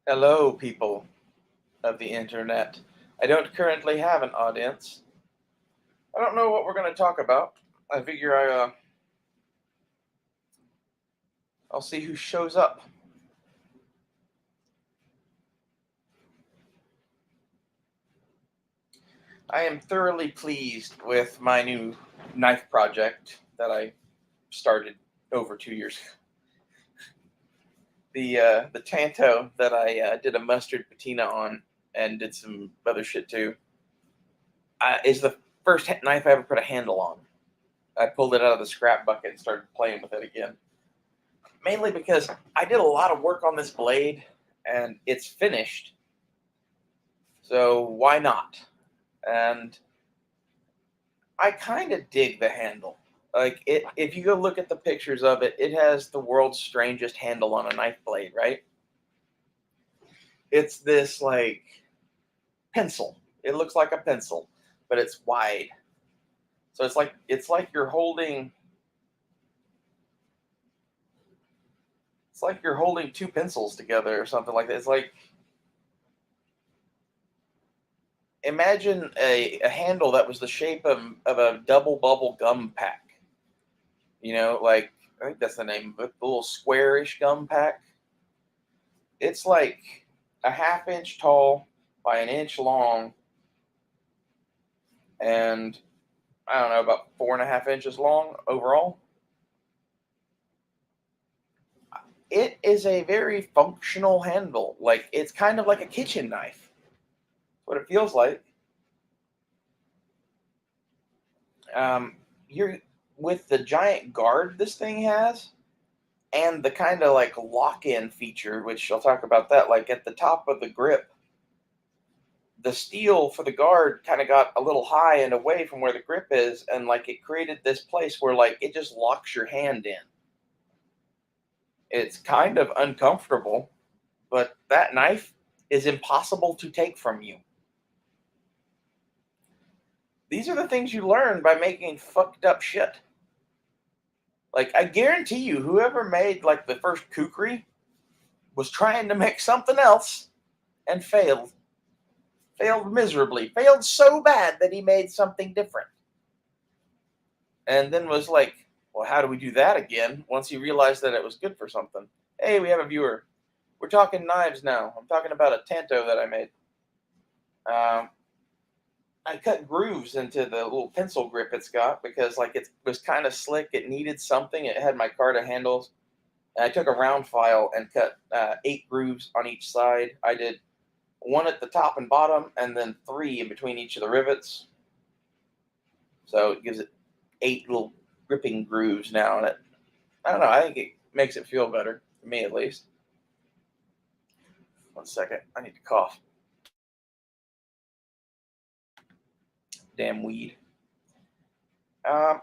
Hello, people of the internet. I don't currently have an audience. I don't know what we're going to talk about. I figure I'll see who shows up. I am thoroughly pleased with my new knife project that I started over 2 years ago. The Tanto that I did a mustard patina on and did some other shit too is the first knife I ever put a handle on. I pulled it out of the scrap bucket and started playing with it again. Mainly because I did a lot of work on this blade and it's finished. So why not? And I kind of dig the handle. Like it if you go look at the pictures of it, it has the world's strangest handle on a knife blade, right? It's this like pencil. It looks like a pencil, but it's wide. So it's like you're holding two pencils together or something like that. It's like imagine a handle that was the shape of a double bubble gum pack. Like I think that's the name of it, the little squarish gum pack. It's like a half inch tall by an inch long, and I don't know, about 4.5 inches long overall. It is a very functional handle. Like it's kind of like a kitchen knife. What it feels like. You're with the giant guard this thing has, and the kind of like lock-in feature, which I'll talk about that. Like at the top of the grip, the steel for the guard kind of got a little high and away from where the grip is, and like it created this place where like it just locks your hand in. It's kind of uncomfortable, but that knife is impossible to take from you. These are the things you learn by making fucked up shit. Like I guarantee you, whoever made like the first kukri was trying to make something else and failed miserably, failed so bad that he made something different. And then was like, well, how do we do that again? Once he realized that it was good for something. Hey, we have a viewer. We're talking knives now. I'm talking about a Tanto that I made. Um, I cut grooves into the little pencil grip it's got because like it was kind of slick. It needed something. It had micarta handles. And I took a round file and cut 8 grooves on each side. I did one at the top and bottom, and then 3 in between each of the rivets. So it gives it 8 little gripping grooves now, and I don't know. I think it makes it feel better, for me at least. One second, I need to cough. Damn weed. Um,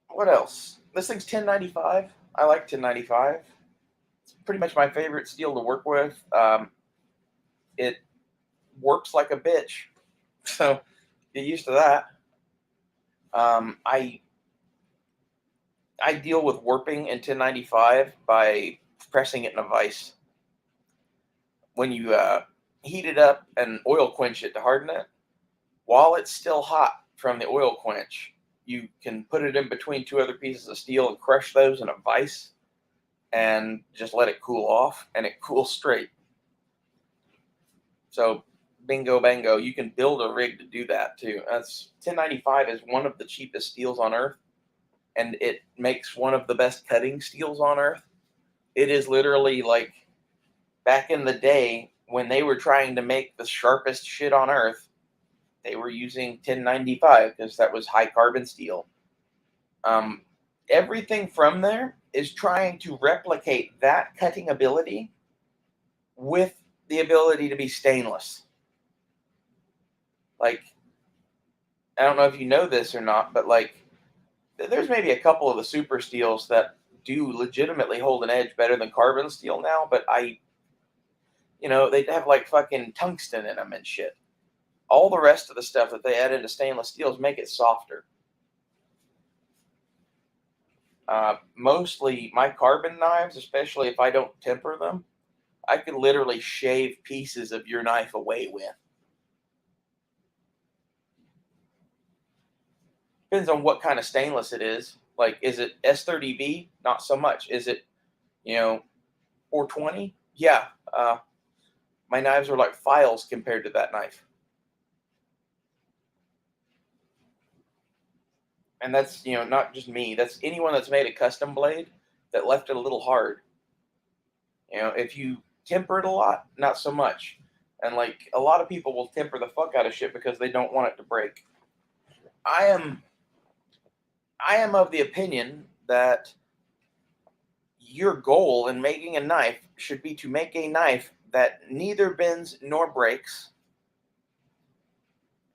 what else? This thing's 1095. I like 1095. It's pretty much my favorite steel to work with. It works like a bitch, so get used to that. I deal with warping in 1095 by pressing it in a vise. When you heat it up and oil quench it to harden it, while it's still hot from the oil quench, you can put it in between 2 other pieces of steel and crush those in a vise and just let it cool off, and it cools straight. So, bingo bango, you can build a rig to do that too. That's 1095 is one of the cheapest steels on earth, and it makes one of the best cutting steels on earth. It is literally like back in the day when they were trying to make the sharpest shit on earth, they were using 1095 because that was high carbon steel. Um, Everything from there is trying to replicate that cutting ability with the ability to be stainless. Like, I don't know if you know this or not, but like, there's maybe a couple of the super steels that do legitimately hold an edge better than carbon steel now, but they have like fucking tungsten in them and shit. All the rest of the stuff that they add into stainless steels make it softer. Mostly my carbon knives, especially if I don't temper them, I could literally shave pieces of your knife away with. Depends on what kind of stainless it is. Like, is it S30V? Not so much. Is it, 420? Yeah. My knives are like files compared to that knife. And that's, not just me. That's anyone that's made a custom blade that left it a little hard. If you temper it a lot, not so much. And like a lot of people will temper the fuck out of shit because they don't want it to break. I am of the opinion that your goal in making a knife should be to make a knife that neither bends nor breaks.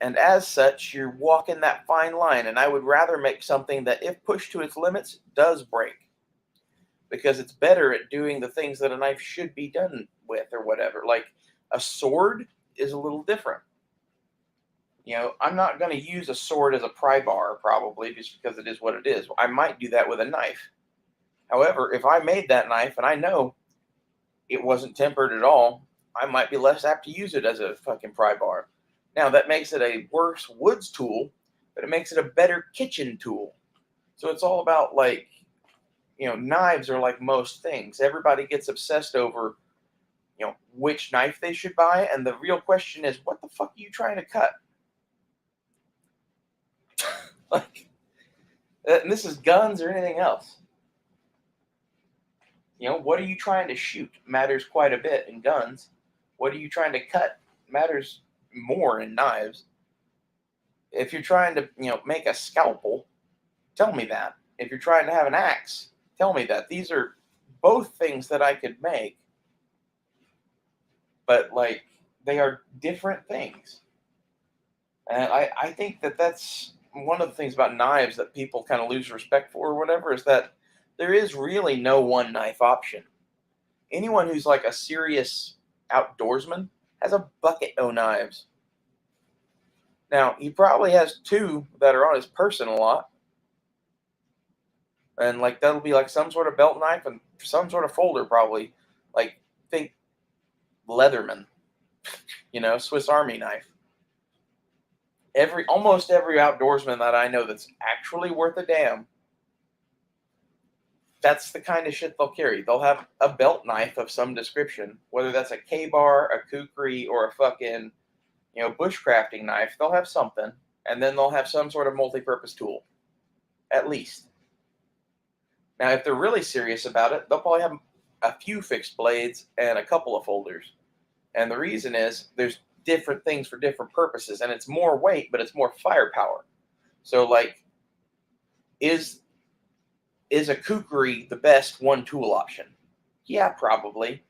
And as such, you're walking that fine line. And I would rather make something that, if pushed to its limits, does break. Because it's better at doing the things that a knife should be done with, or whatever. Like a sword is a little different. I'm not going to use a sword as a pry bar, probably, just because it is what it is. I might do that with a knife. However, if I made that knife and I know it wasn't tempered at all, I might be less apt to use it as a fucking pry bar. Now, that makes it a worse woods tool, but it makes it a better kitchen tool. So it's all about, like, knives are like most things. Everybody gets obsessed over, which knife they should buy. And the real question is, what the fuck are you trying to cut? Like, and this is guns or anything else. What are you trying to shoot matters quite a bit in guns. What are you trying to cut matters more in knives. If you're trying to, make a scalpel, tell me that. If you're trying to have an axe, tell me that. These are both things that I could make, but like they are different things. And I think that that's one of the things about knives that people kind of lose respect for, or whatever, is that there is really no one knife option. Anyone who's like a serious outdoorsman has a bucket of knives. Now, he probably has two that are on his person a lot. And like that'll be like some sort of belt knife and some sort of folder, probably. Like, think Leatherman, Swiss Army knife. Almost every outdoorsman that I know that's actually worth a damn, that's the kind of shit they'll carry. They'll have a belt knife of some description, whether that's a K-bar, a kukri, or a fucking, bushcrafting knife. They'll have something, and then they'll have some sort of multi-purpose tool, at least. Now, if they're really serious about it, they'll probably have a few fixed blades and a couple of folders. And the reason is there's different things for different purposes, and it's more weight, but it's more firepower. So, like, is a kukri the best one tool option? Yeah, probably.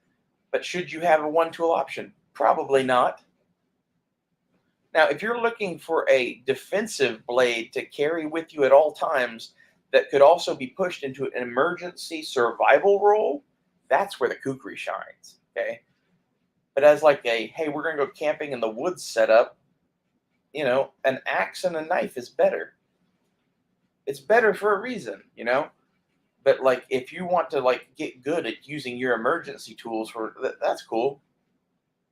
But should you have a one tool option? Probably not. Now, if you're looking for a defensive blade to carry with you at all times that could also be pushed into an emergency survival role, that's where the kukri shines. Okay. But as like a, hey, we're going to go camping in the woods setup, an axe and a knife is better. It's better for a reason, But like, if you want to like get good at using your emergency tools, that's cool.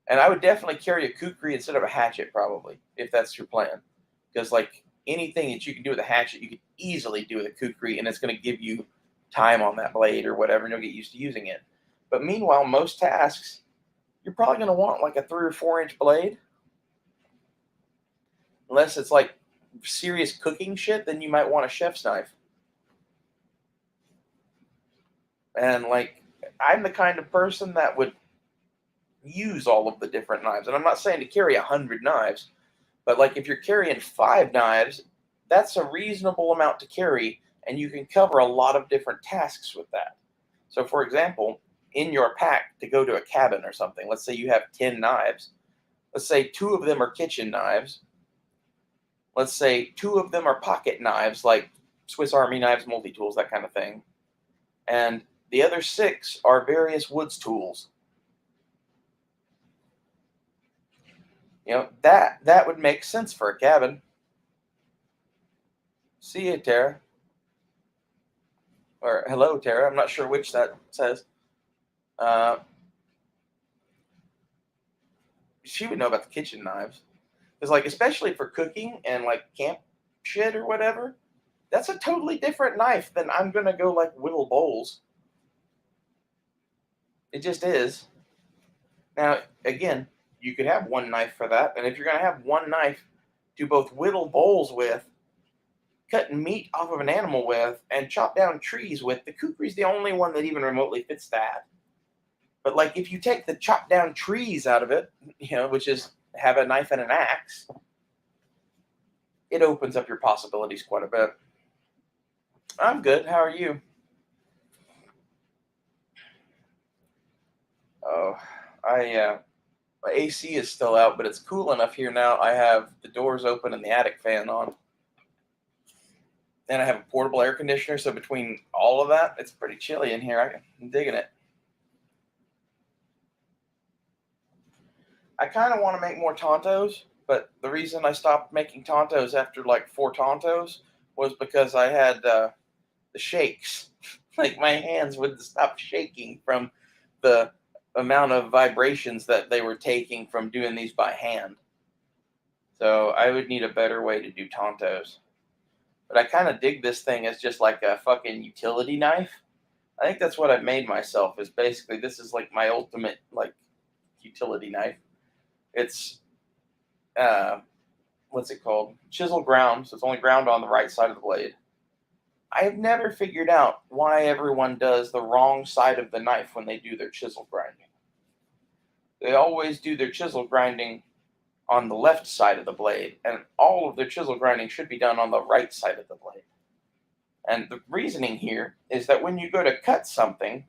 And I would definitely carry a kukri instead of a hatchet, probably, if that's your plan. Because like anything that you can do with a hatchet, you can easily do with a kukri, and it's going to give you time on that blade or whatever, and you'll get used to using it. But meanwhile, most tasks, you're probably going to want like a 3 or 4 inch blade. Unless it's like serious cooking shit, then you might want a chef's knife. And like, I'm the kind of person that would use all of the different knives. And I'm not saying to carry 100 knives, but like if you're carrying 5 knives, that's a reasonable amount to carry, and you can cover a lot of different tasks with that. So, for example, in your pack to go to a cabin or something, let's say you have 10 knives. Let's say 2 of them are kitchen knives. Let's say 2 of them are pocket knives, like Swiss Army knives, multi-tools, that kind of thing. And the other 6 are various woods tools. That would make sense for a cabin. See you, Tara. Or hello, Tara. I'm not sure which that says. she would know about the kitchen knives. Because, like, especially for cooking and, like, camp shit or whatever, that's a totally different knife than I'm going to go, like, whittle bowls. It just is. Now, again, you could have one knife for that. And if you're going to have one knife to both whittle bowls with, cut meat off of an animal with, and chop down trees with, the kukri's the only one that even remotely fits that. But, like, if you take the chop down trees out of it, which is have a knife and an axe, it opens up your possibilities quite a bit. I'm good. How are you? Oh, my AC is still out, but it's cool enough here now. I have the doors open and the attic fan on. And I have a portable air conditioner, so between all of that, it's pretty chilly in here. I'm digging it. I kind of want to make more Tontos, but the reason I stopped making Tontos after like 4 Tontos was because I had the shakes. Like my hands wouldn't stop shaking from the amount of vibrations that they were taking from doing these by hand. So I would need a better way to do Tontos. But I kind of dig this thing as just like a fucking utility knife. I think that's what I've made myself, is basically this is like my ultimate like utility knife. It's what's it called? Chisel ground, so it's only ground on the right side of the blade. I have never figured out why everyone does the wrong side of the knife when they do their chisel grinding. They always do their chisel grinding on the left side of the blade, and all of their chisel grinding should be done on the right side of the blade. And the reasoning here is that when you go to cut something,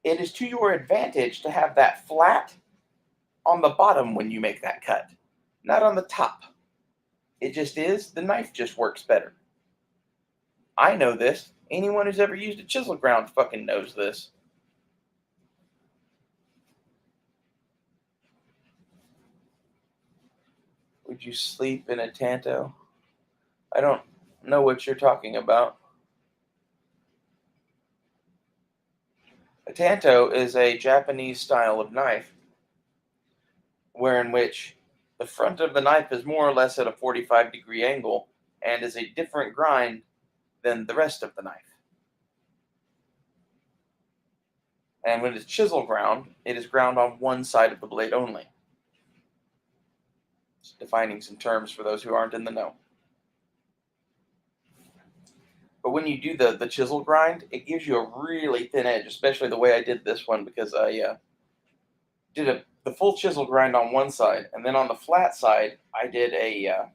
it is to your advantage to have that flat on the bottom when you make that cut, not on the top. It just is. The knife just works better. I know this. Anyone who's ever used a chisel ground fucking knows this. Would you sleep in a Tanto? I don't know what you're talking about. A Tanto is a Japanese style of knife, wherein which the front of the knife is more or less at a 45-degree angle and is a different grind than the rest of the knife. And when it's chisel ground, it is ground on one side of the blade only. Just defining some terms for those who aren't in the know. But when you do the chisel grind, it gives you a really thin edge, especially the way I did this one, because I did the full chisel grind on one side, and then on the flat side, I did a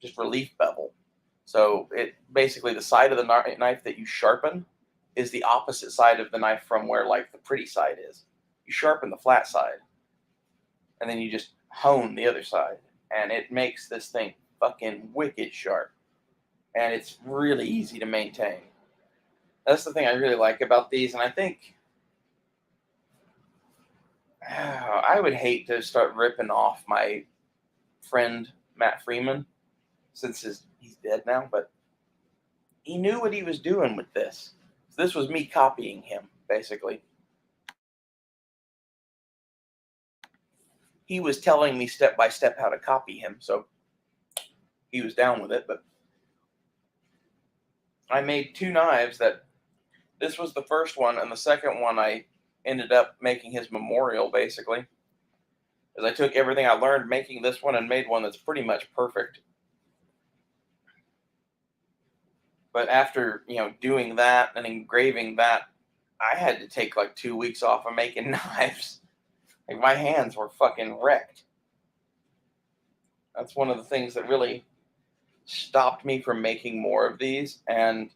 just relief bevel. So it basically, the side of the knife that you sharpen is the opposite side of the knife from where like the pretty side is. You sharpen the flat side, and then you just hone the other side, and it makes this thing fucking wicked sharp. And it's really easy to maintain. That's the thing I really like about these, and I think I would hate to start ripping off my friend Matt Freeman, since he's dead now, but he knew what he was doing with this. So this was me copying him, basically. He was telling me step by step how to copy him, so he was down with it, but I made 2 knives that this was the first one, and the second one I ended up making his memorial, basically. As I took everything I learned making this one and made one that's pretty much perfect. But after, doing that and engraving that, I had to take like 2 weeks off of making knives. Like my hands were fucking wrecked. That's one of the things that really stopped me from making more of these. And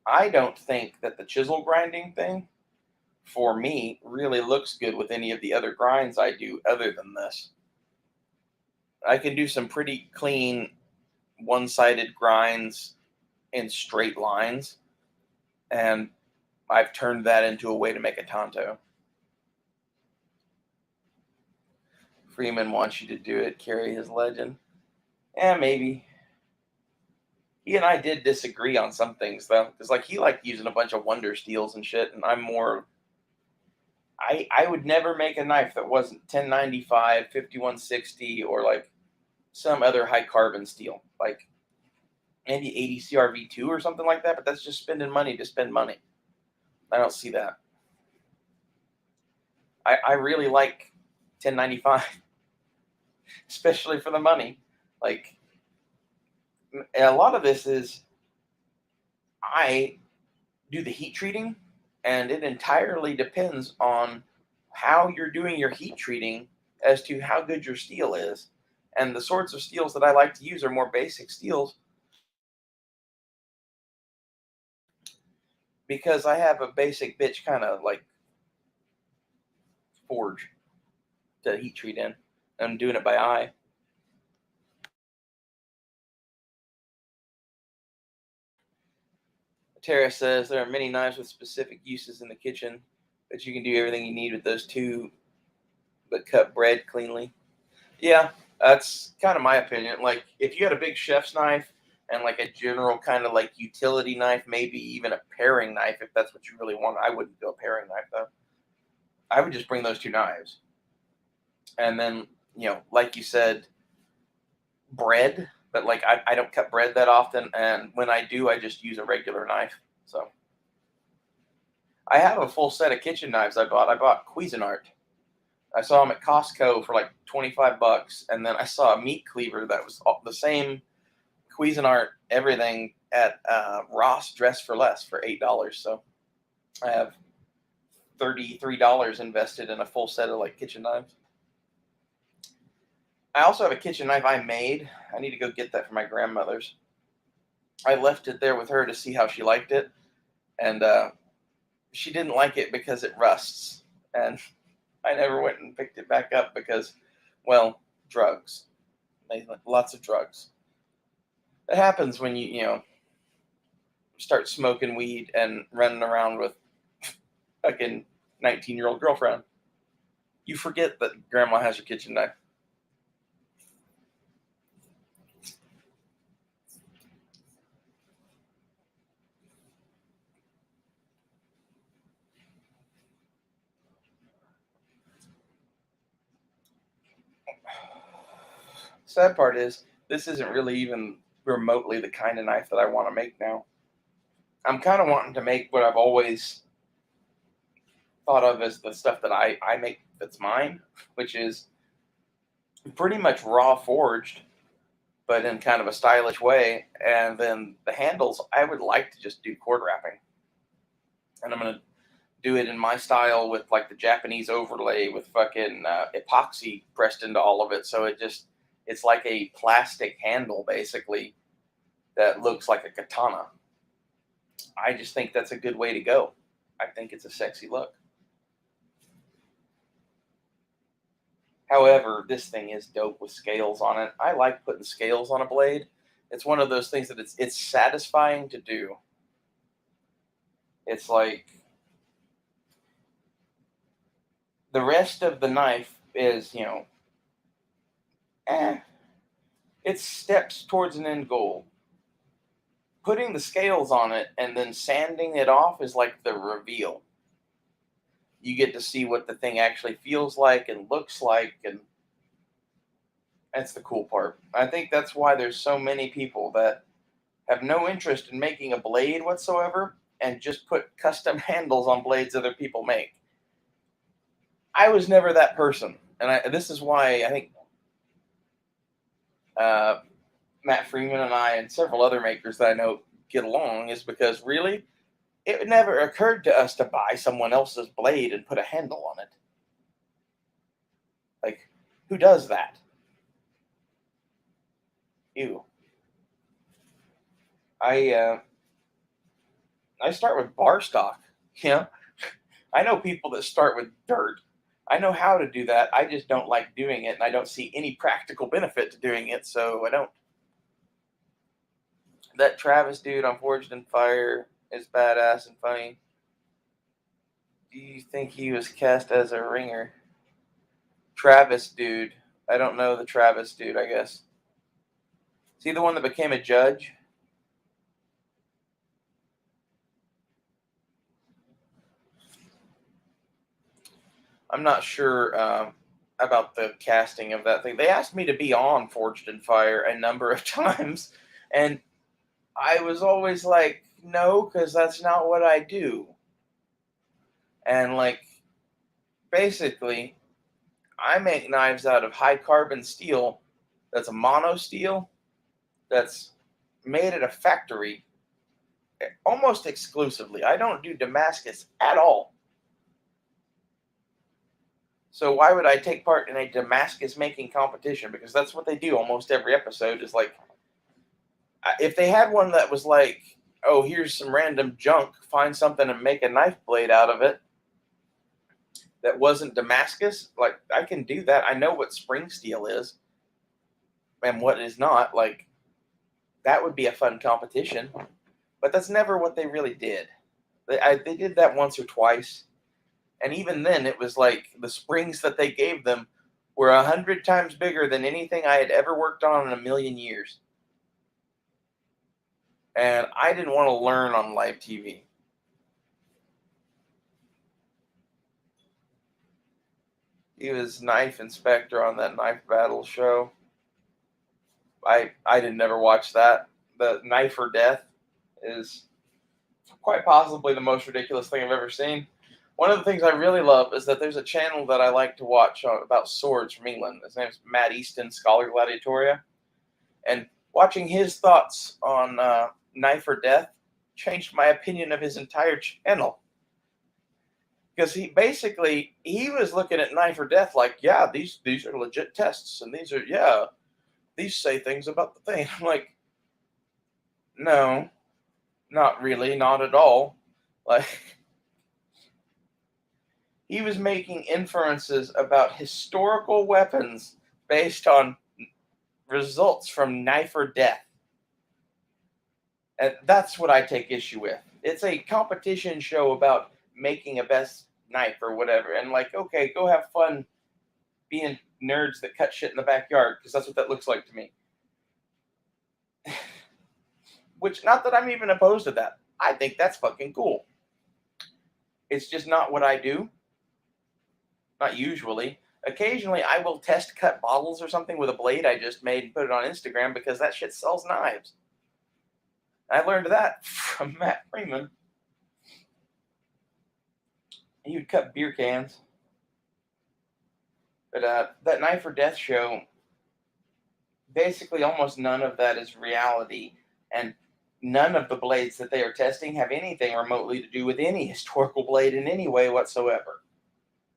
I don't think that the chisel grinding thing, for me, really looks good with any of the other grinds I do other than this. I can do some pretty clean one-sided grinds in straight lines, and I've turned that into a way to make a Tonto. Freeman wants you to do it, carry his legend. Yeah, maybe. He and I did disagree on some things, though. Because, like, he liked using a bunch of Wonder Steels and shit, and I'm more I would never make a knife that wasn't 1095, 5160, or like some other high carbon steel, like maybe 80 CRV2 or something like that. But that's just spending money to spend money. I don't see that. I really like 1095, especially for the money. Like, and a lot of this is I do the heat treating, and it entirely depends on how you're doing your heat treating as to how good your steel is. And the sorts of steels that I like to use are more basic steels because I have a basic bitch kind of like forge to heat treat in. I'm doing it by eye. Tara says there are many knives with specific uses in the kitchen, but you can do everything you need with those two, but cut bread cleanly. Yeah, that's kind of my opinion. Like, if you had a big chef's knife and like a general kind of like utility knife, maybe even a paring knife, if that's what you really want. I wouldn't go a paring knife though. I would just bring those two knives, and then like you said, bread. But like I don't cut bread that often, and when I do, I just use a regular knife. So I have a full set of kitchen knives I bought. I bought Cuisinart. I saw them at Costco for like $25, and then I saw a meat cleaver that was the same Cuisinart everything at Ross Dress for Less for $8. So I have $33 invested in a full set of like kitchen knives. I also have a kitchen knife I made. I need to go get that for my grandmother's. I left it there with her to see how she liked it, and she didn't like it because it rusts, and I never went and picked it back up because, well, drugs. Lots of drugs. It happens when you start smoking weed and running around with fucking 19-year-old girlfriend. You forget that grandma has your kitchen knife. Sad part is, this isn't really even remotely the kind of knife that I want to make now. I'm kind of wanting to make what I've always thought of as the stuff that I make that's mine, which is pretty much raw forged, but in kind of a stylish way. And then the handles, I would like to just do cord wrapping. And I'm going to do it in my style with like the Japanese overlay with fucking epoxy pressed into all of it. So it's like a plastic handle basically that looks like a katana. I just think that's a good way to go. I think it's a sexy look. However, this thing is dope with scales on it. I like putting scales on a blade. It's one of those things that it's satisfying to do. It's like the rest of the knife is, it's steps towards an end goal. Putting the scales on it and then sanding it off is like the reveal. You get to see what the thing actually feels like and looks like, and that's the cool part. I think that's why there's so many people that have no interest in making a blade whatsoever and just put custom handles on blades other people make. I was never that person, and this is why I think uh, Matt Freeman and I and several other makers that I know get along, is because really it never occurred to us to buy someone else's blade and put a handle on it. Like, who does that? Ew. I start with bar stock. You know, I know people that start with dirt. I know how to do that. I just don't like doing it, and I don't see any practical benefit to doing it, so I don't. That Travis dude on Forged in Fire is badass and funny. Do you think he was cast as a ringer? Travis dude. I don't know the Travis dude, I guess. Is he the one that became a judge? I'm not sure about the casting of that thing. They asked me to be on Forged in Fire a number of times, and I was always like, no, because that's not what I do. And like, basically, I make knives out of high carbon steel that's a mono steel that's made at a factory almost exclusively. I don't do Damascus at all. So why would I take part in a Damascus making competition? Because that's what they do almost every episode is like, if they had one that was like, oh, here's some random junk, find something and make a knife blade out of it that wasn't Damascus, like I can do that. I know what spring steel is and what is not. Like that would be a fun competition, but that's never what they really did. They did that once or twice, and even then, it was like the springs that they gave them were 100 times bigger than anything I had ever worked on in a million years. And I didn't want to learn on live TV. He was knife inspector on that knife battle show. I did never watch that. The Knife or Death is quite possibly the most ridiculous thing I've ever seen. One of the things I really love is that there's a channel that I like to watch about swords from England. His name's Matt Easton, Scholar Gladiatoria. And watching his thoughts on Knife or Death changed my opinion of his entire channel. Because he was looking at Knife or Death like, yeah, these are legit tests, and these say things about the thing. I'm like, no, not really, not at all. Like, he was making inferences about historical weapons based on results from Knife or Death. And that's what I take issue with. It's a competition show about making a best knife or whatever. And like, okay, go have fun being nerds that cut shit in the backyard, because that's what that looks like to me. Which, not that I'm even opposed to that. I think that's fucking cool. It's just not what I do. Not usually. Occasionally, I will test cut bottles or something with a blade I just made and put it on Instagram because that shit sells knives. I learned that from Matt Freeman. He would cut beer cans. But that Knife or Death show, basically almost none of that is reality. And none of the blades that they are testing have anything remotely to do with any historical blade in any way whatsoever.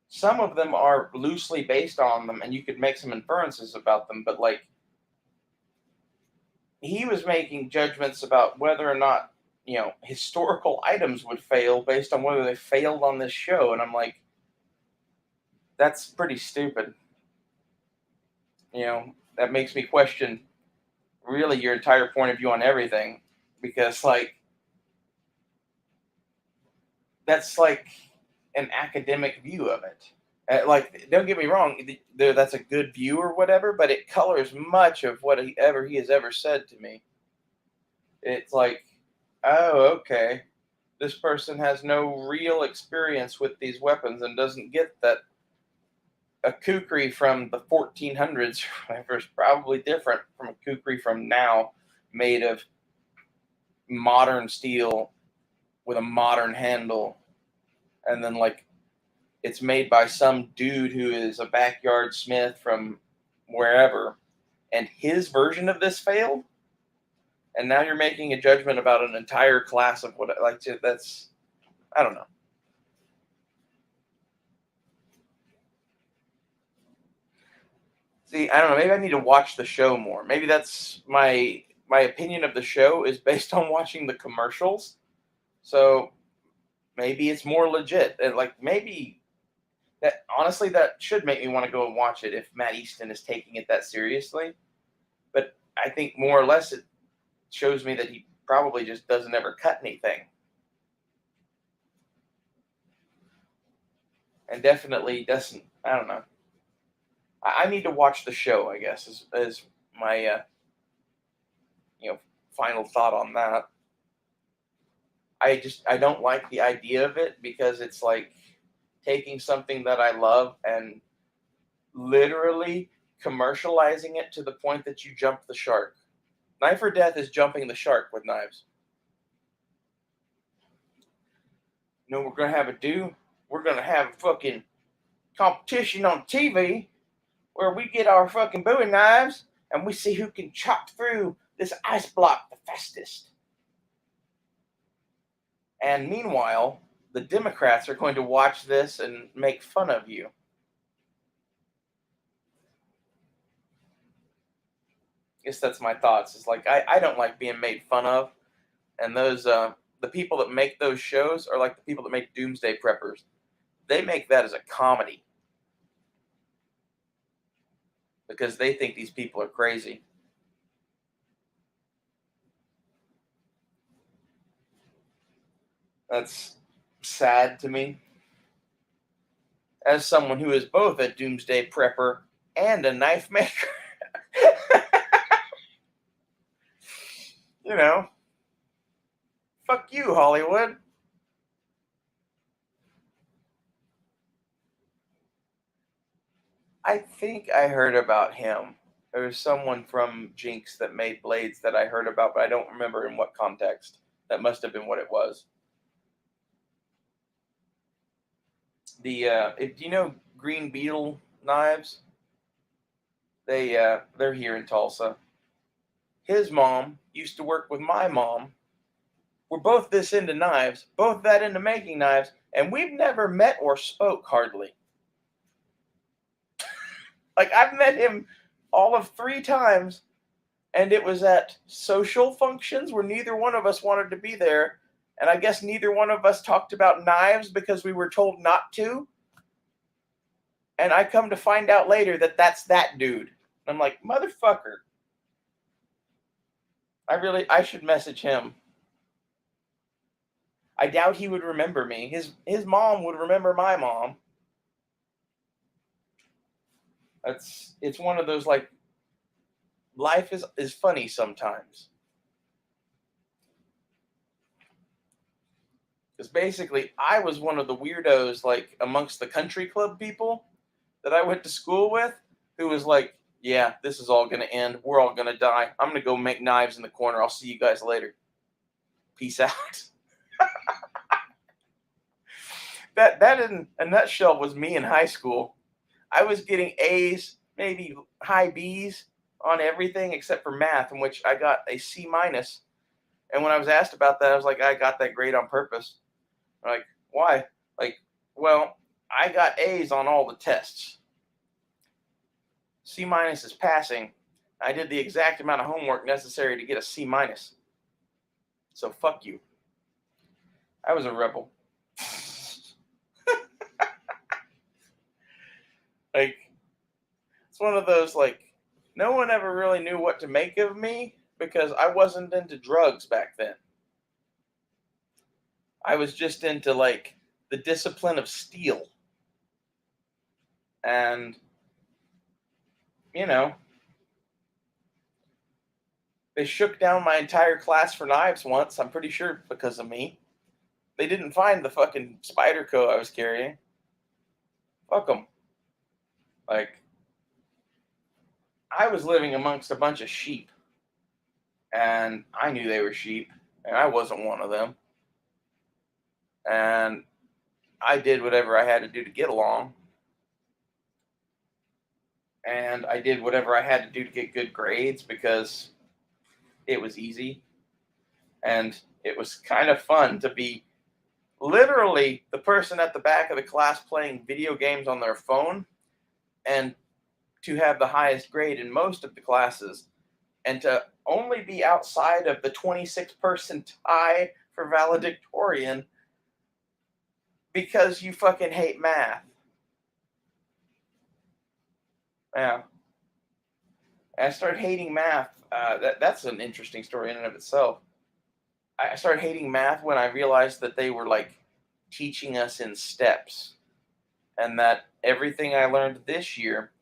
Some of them are loosely based on them, and you could make some inferences about them, but like, he was making judgments about whether or not, historical items would fail based on whether they failed on this show. And I'm like, that's pretty stupid. That makes me question really your entire point of view on everything, because like, that's like an academic view of it. Like, don't get me wrong, that's a good view or whatever, but it colors much of what he has ever said to me. It's like, oh, okay, this person has no real experience with these weapons and doesn't get that a kukri from the 1400s or whatever is probably different from a kukri from now, made of modern steel with a modern handle, and then like, it's made by some dude who is a backyard smith from wherever, and his version of this failed. And now you're making a judgment about an entire class of what, like, that's, I don't know. See, I don't know. Maybe I need to watch the show more. Maybe that's my opinion of the show is based on watching the commercials. So maybe it's more legit. And like, maybe that, honestly, that should make me want to go and watch it if Matt Easton is taking it that seriously. But I think more or less it shows me that he probably just doesn't ever cut anything. And definitely doesn't, I don't know. I need to watch the show, I guess, is my final thought on that. I don't like the idea of it, because it's like taking something that I love and literally commercializing it to the point that you jump the shark. Knife or Death is jumping the shark with knives. You know what we're going to do? We're going to have a fucking competition on TV where we get our fucking Bowie knives and we see who can chop through this ice block the fastest. And meanwhile, the Democrats are going to watch this and make fun of you. I guess that's my thoughts. It's like I don't like being made fun of. And those the people that make those shows are like the people that make Doomsday Preppers. They make that as a comedy. Because they think these people are crazy. That's sad to me. As someone who is both a Doomsday Prepper and a knife maker. You know, fuck you, Hollywood. I think I heard about him. There was someone from Jinx that made blades that I heard about, but I don't remember in what context. That must have been what it was. If you know Green Beetle knives, they're here in Tulsa. His mom used to work with my mom. We're both this into knives, both that into making knives, and we've never met or spoke hardly. Like, I've met him all of 3 times, and it was at social functions where neither one of us wanted to be there, and I guess neither one of us talked about knives because we were told not to. And I come to find out later that that's that dude. I'm like, motherfucker. I should message him. I doubt he would remember me. His mom would remember my mom. It's one of those, like, life is funny sometimes. Because basically, I was one of the weirdos, like, amongst the country club people that I went to school with, who was like, yeah, this is all going to end. We're all going to die. I'm going to go make knives in the corner. I'll see you guys later. Peace out. That in a nutshell was me in high school. I was getting A's, maybe high B's on everything except for math, in which I got a C minus. And when I was asked about that, I was like, I got that grade on purpose. I'm like, why? Like, well, I got A's on all the tests. C minus is passing. I did the exact amount of homework necessary to get a C minus. So fuck you. I was a rebel. Like, it's one of those, like, no one ever really knew what to make of me because I wasn't into drugs back then. I was just into, like, the discipline of steel. And, you know, they shook down my entire class for knives once, I'm pretty sure because of me. They didn't find the fucking Spyderco I was carrying. Fuck them. Like, I was living amongst a bunch of sheep. And I knew they were sheep. And I wasn't one of them. And I did whatever I had to do to get along. And I did whatever I had to do to get good grades because it was easy. And it was kind of fun to be literally the person at the back of the class playing video games on their phone and to have the highest grade in most of the classes and to only be outside of the 26-person tie for valedictorian because you fucking hate math. Yeah. I started hating math. That's an interesting story in and of itself. I started hating math when I realized that they were, like, teaching us in steps and that everything I learned this year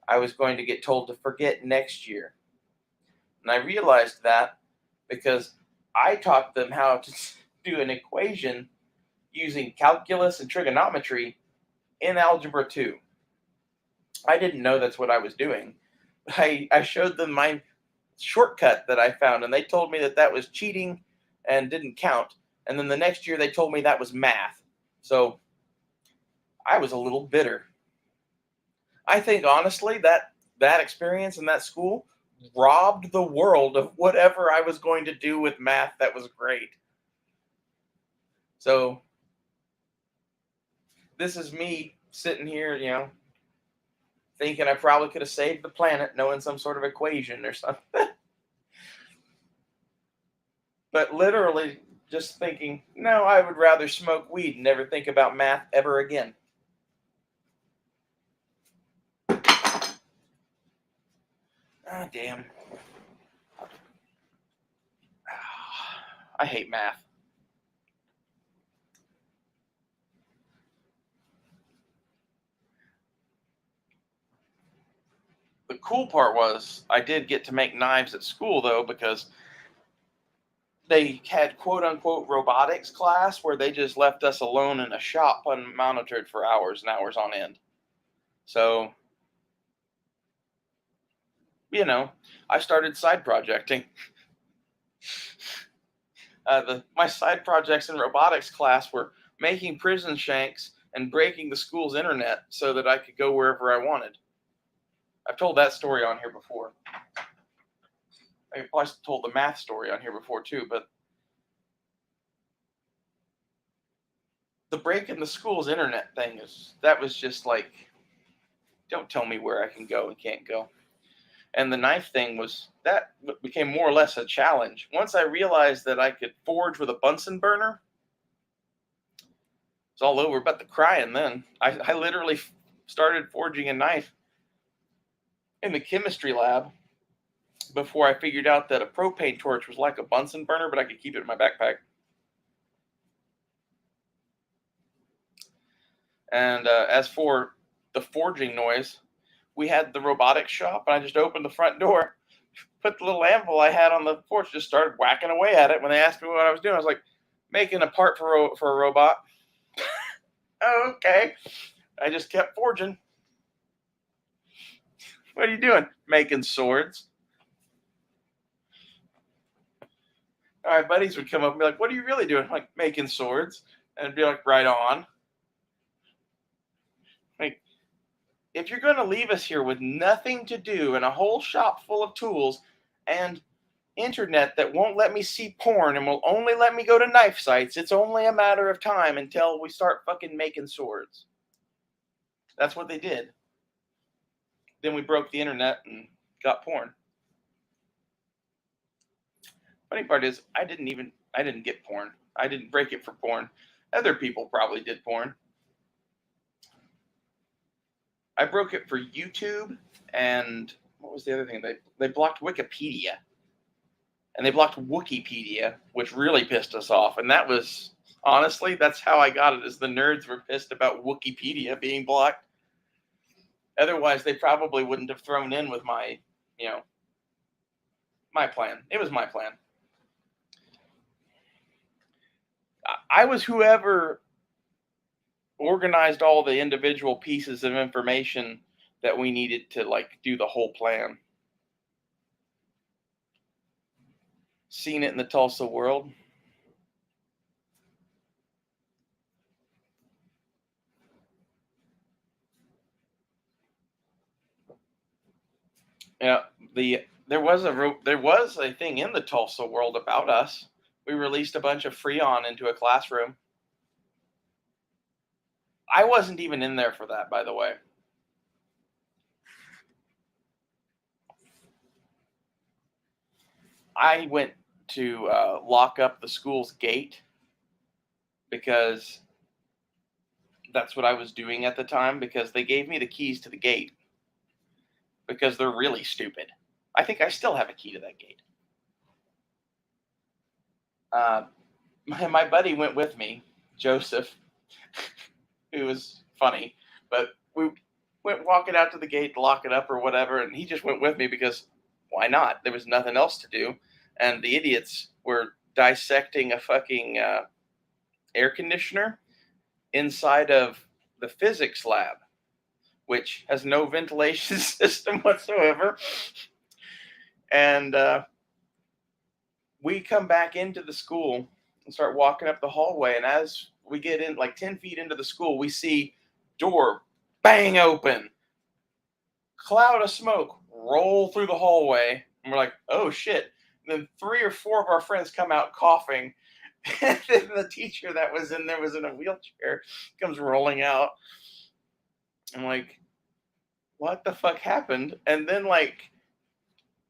I was going to get told to forget next year. And I realized that because I taught them how to do an equation using calculus and trigonometry in Algebra 2. I didn't know that's what I was doing. I showed them my shortcut that I found, and they told me that that was cheating and didn't count. And then the next year they told me that was math. So I was a little bitter. I think honestly that experience in that school robbed the world of whatever I was going to do with math that was great. So this is me sitting here, thinking I probably could have saved the planet knowing some sort of equation or something. But literally just thinking, no, I would rather smoke weed and never think about math ever again. Ah, damn. I hate math. The cool part was I did get to make knives at school, though, because they had quote unquote robotics class where they just left us alone in a shop unmonitored for hours and hours on end. So, I started side projecting. My side projects in robotics class were making prison shanks and breaking the school's internet so that I could go wherever I wanted. I've told that story on here before. I probably told the math story on here before too, but the break in the school's internet thing that was just like, don't tell me where I can go and can't go. And the knife thing that became more or less a challenge. Once I realized that I could forge with a Bunsen burner, it's all over but the crying then. I literally started forging a knife in the chemistry lab before I figured out that a propane torch was like a Bunsen burner, but I could keep it in my backpack. And as for the forging noise, we had the robotics shop, and I just opened the front door, put the little anvil I had on the porch, just started whacking away at it. When they asked me what I was doing, I was like, making a part for a robot. Oh, okay. I just kept forging. What are you doing? Making swords. All right, buddies would come up and be like, what are you really doing? I'm like, making swords. And I'd be like, right on. Like, if you're going to leave us here with nothing to do and a whole shop full of tools and internet that won't let me see porn and will only let me go to knife sites, it's only a matter of time until we start fucking making swords. That's what they did. Then we broke the internet and got porn. Funny part is, I didn't get porn. I didn't break it for porn. Other people probably did porn. I broke it for YouTube, and what was the other thing? They blocked Wikipedia. And they blocked Wikipedia, which really pissed us off. And that was, honestly, that's how I got it, is the nerds were pissed about Wikipedia being blocked. Otherwise, they probably wouldn't have thrown in with my plan. It was my plan. I was whoever organized all the individual pieces of information that we needed to do the whole plan. Seen it in the Tulsa world. Yeah, there was a thing in the Tulsa world about us. We released a bunch of Freon into a classroom. I wasn't even in there for that, by the way. I went to lock up the school's gate because that's what I was doing at the time, because they gave me the keys to the gate because they're really stupid. I think I still have a key to that gate. My buddy went with me, Joseph, who was funny, but we went walking out to the gate to lock it up or whatever, and he just went with me because why not? There was nothing else to do, and the idiots were dissecting a fucking air conditioner inside of the physics lab, which has no ventilation system whatsoever. And we come back into the school and start walking up the hallway. And as we get in, like 10 feet into the school, we see door bang open, cloud of smoke roll through the hallway. And we're like, oh shit. And then 3 or 4 of our friends come out coughing. And then the teacher that was in there was in a wheelchair, comes rolling out. I'm like, what the fuck happened? And then, like,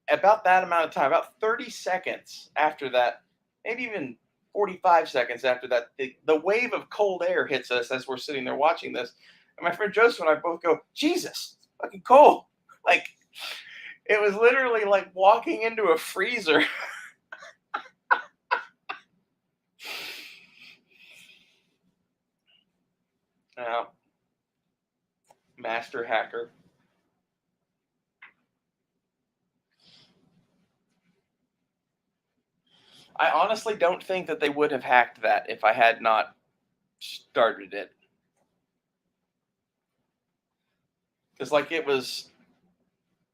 about that amount of time, about 30 seconds after that, maybe even 45 seconds after that, the wave of cold air hits us as we're sitting there watching this. And my friend Joseph and I both go, Jesus, it's fucking cold. Like, it was literally like walking into a freezer. Master hacker. I honestly don't think that they would have hacked that if I had not started it. Because, like, it was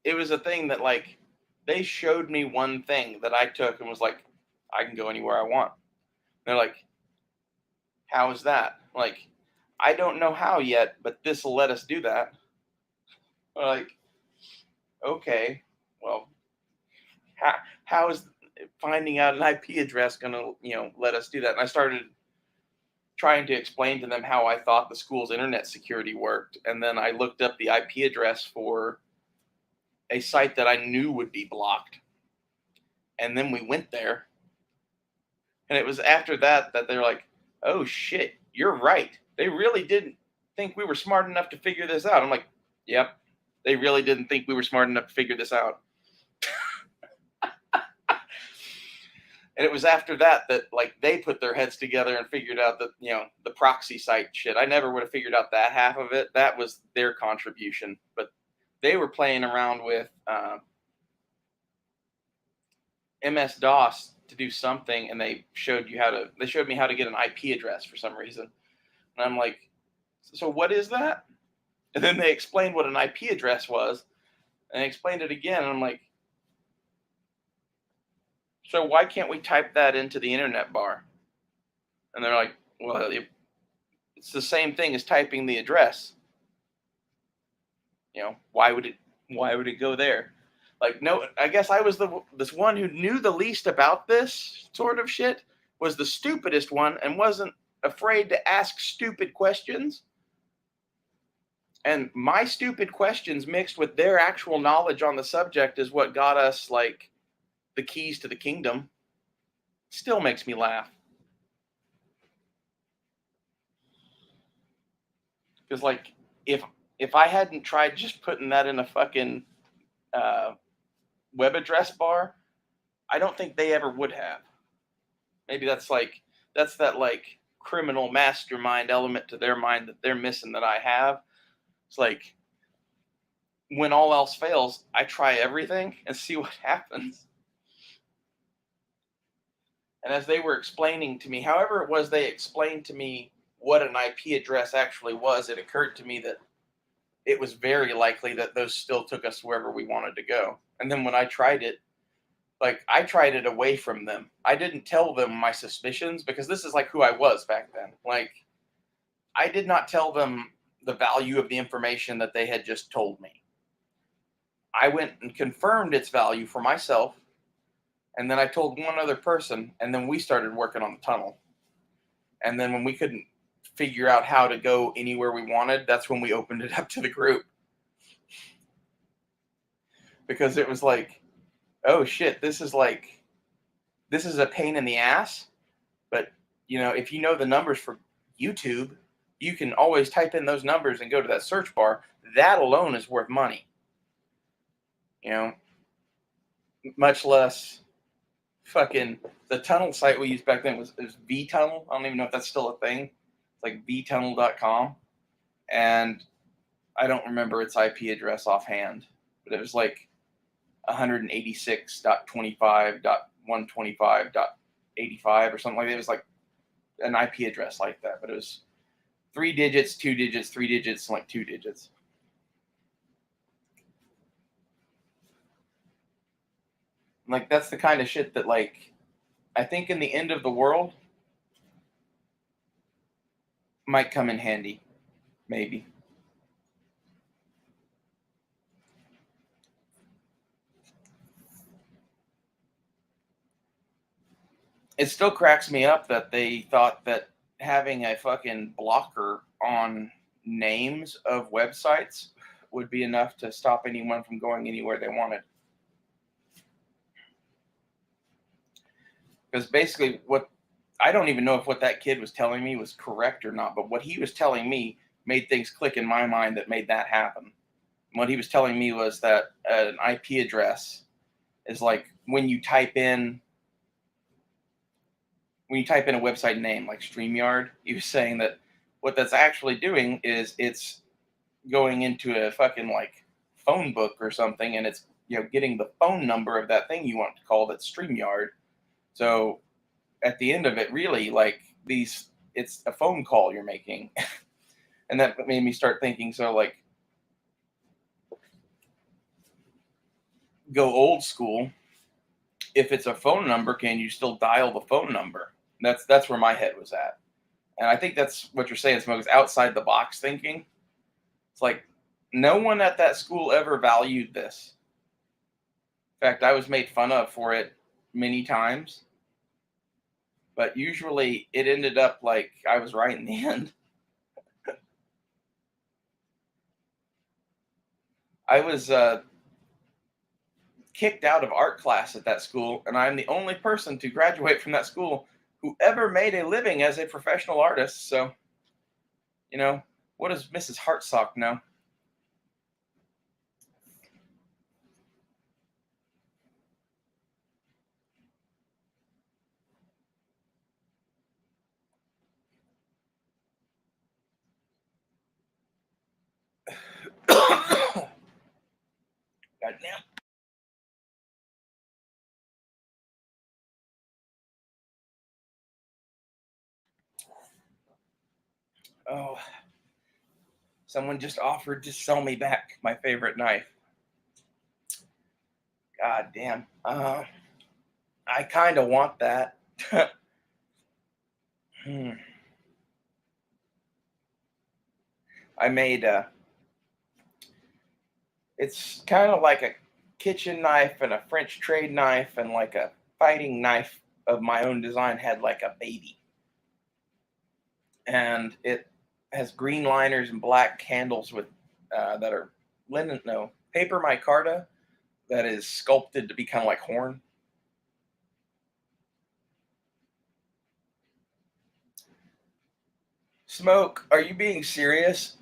a thing that, like, they showed me one thing that I took and was like, I can go anywhere I want. And they're like, how is that? Like, I don't know how yet, but this will let us do that. We're like, okay, well, how is finding out an IP address going to, let us do that? And I started trying to explain to them how I thought the school's internet security worked. And then I looked up the IP address for a site that I knew would be blocked. And then we went there. And it was after that they're like, oh shit, you're right. They really didn't think we were smart enough to figure this out. I'm like, yep, they really didn't think we were smart enough to figure this out. And it was after that like they put their heads together and figured out that, the proxy site shit. I never would have figured out that half of it. That was their contribution. But they were playing around with MS-DOS to do something, and they showed me how to get an IP address for some reason. And I'm like, so what is that? And then they explained what an IP address was, and they explained it again, and I'm like, so why can't we type that into the internet bar? And they're like, well, it's the same thing as typing the address. Why would it go there? Like, no, I guess I was this one who knew the least about this sort of shit, was the stupidest one, and wasn't afraid to ask stupid questions. And my stupid questions mixed with their actual knowledge on the subject is what got us, like, the keys to the kingdom. Still makes me laugh. Because, like, if I hadn't tried just putting that in a fucking web address bar, I don't think they ever would have. Maybe that's that like criminal mastermind element to their mind that they're missing that I have. It's like, when all else fails, I try everything and see what happens. And as they were explaining to me, however it was they explained to me what an IP address actually was, it occurred to me that it was very likely that those still took us wherever we wanted to go. And then when I tried it, like, I tried it away from them. I didn't tell them my suspicions, because this is like who I was back then. Like, I did not tell them the value of the information that they had just told me. I went and confirmed its value for myself, and then I told one other person, and then we started working on the tunnel. And then when we couldn't figure out how to go anywhere we wanted, that's when we opened it up to the group. Because it was like, oh shit, this is a pain in the ass. But, if you know the numbers for YouTube, you can always type in those numbers and go to that search bar. That alone is worth money. Much less fucking the tunnel site we used back then was vTunnel. I don't even know if that's still a thing. It's like vtunnel.com. And I don't remember its IP address offhand, but it was like 186.25.125.85 or something like that. It was like an IP address like that, but it was 3 digits, 2 digits, 3 digits, like 2 digits. Like, that's the kind of shit that, like, I think in the end of the world might come in handy. Maybe. It still cracks me up that they thought that having a fucking blocker on names of websites would be enough to stop anyone from going anywhere they wanted. Because basically, what I don't even know if what that kid was telling me was correct or not, but what he was telling me made things click in my mind that made that happen. What he was telling me was that an IP address is like when you type in a website name like StreamYard. He was saying that what that's actually doing is it's going into a fucking like phone book or something, and it's getting the phone number of that thing you want to call that's StreamYard. So at the end of it, really, like it's a phone call you're making, and that made me start thinking. So like, go old school. If it's a phone number, can you still dial the phone number? That's where my head was at, and I think that's what you're saying, Smoke, is outside the box thinking. It's like no one at that school ever valued this. In fact, I was made fun of for it many times, but usually it ended up like I was right in the end. I was kicked out of art class at that school, and I'm the only person to graduate from that school who ever made a living as a professional artist. So, what does Mrs. Hartsock know? Goddamn. Oh, someone just offered to sell me back my favorite knife. God damn. I kind of want that. Hmm. I made it's kind of like a kitchen knife and a French trade knife and like a fighting knife of my own design had like a baby. And it has green liners and black handles with that are paper micarta that is sculpted to be kind of like horn. Smoke, are you being serious?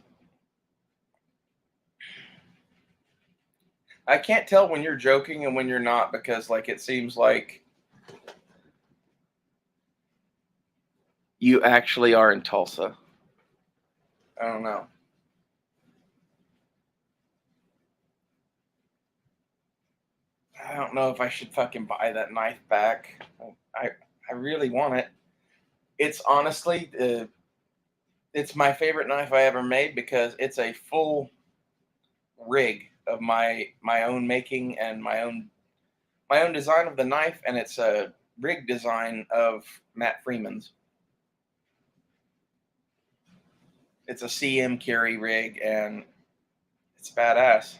I can't tell when you're joking and when you're not because like it seems like you actually are in Tulsa. I don't know. I don't know if I should fucking buy that knife back. I really want it. It's honestly it's my favorite knife I ever made because it's a full rig of my own making and my own design of the knife, and it's a rig design of Matt Freeman's. It's a CM carry rig, and it's badass.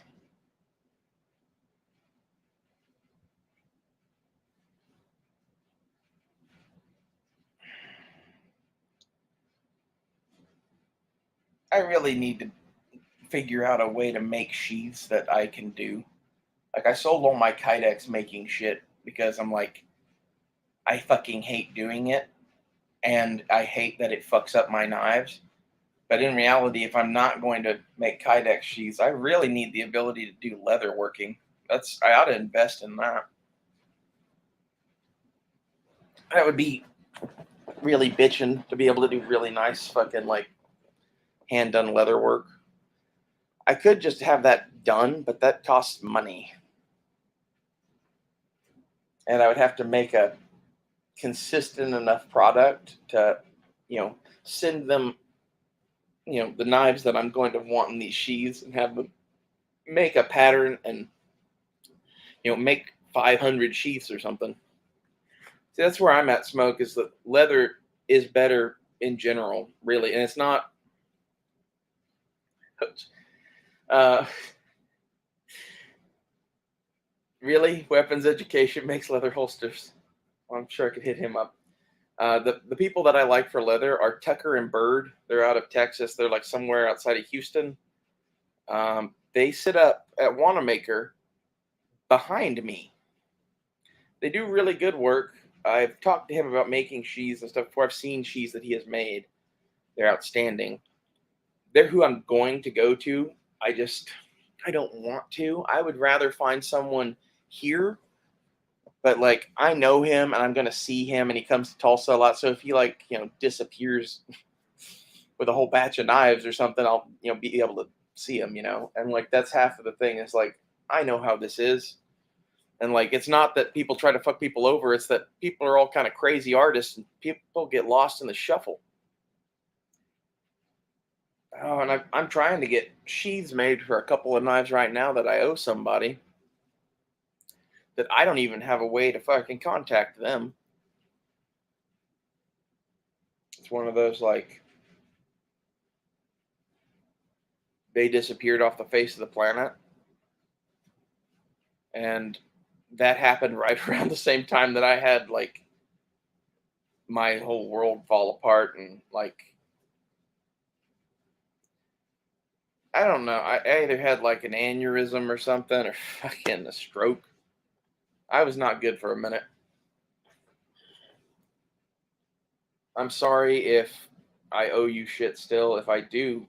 I really need to figure out a way to make sheaths that I can do. Like I sold all my Kydex making shit because I'm like, I fucking hate doing it, and I hate that it fucks up my knives. But in reality, if I'm not going to make Kydex sheaths, I really need the ability to do leather working. I ought to invest in that. That would be really bitching to be able to do really nice fucking like hand done leather work. I could just have that done, but that costs money. And I would have to make a consistent enough product to, send them the knives that I'm going to want in these sheaths and have them make a pattern and make 500 sheaths or something. See, that's where I'm at, Smoke, is that leather is better in general, really. And it's not uh, really weapons education makes leather holsters. Well, I'm sure I could hit him up. The people that I like for leather are Tucker and Bird. They're out of Texas. They're like somewhere outside of Houston. They sit up at Wanamaker behind me. They do really good work. I've talked to him about making sheaths and stuff before. I've seen sheaths that he has made. They're outstanding. They're who I'm going to go to. I don't want to. I would rather find someone here, but like I know him and I'm gonna see him and he comes to Tulsa a lot. So if he disappears with a whole batch of knives or something, I'll be able to see him, and like that's half of the thing is like I know how this is. And like it's not that people try to fuck people over, it's that people are all kind of crazy artists and people get lost in the shuffle. Oh, and I'm trying to get sheaths made for a couple of knives right now that I owe somebody that I don't even have a way to fucking contact them. It's one of those like they disappeared off the face of the planet. And that happened right around the same time that I had like my whole world fall apart and like I don't know. I either had like an aneurysm or something or fucking a stroke. I was not good for a minute. I'm sorry if I owe you shit still. If I do,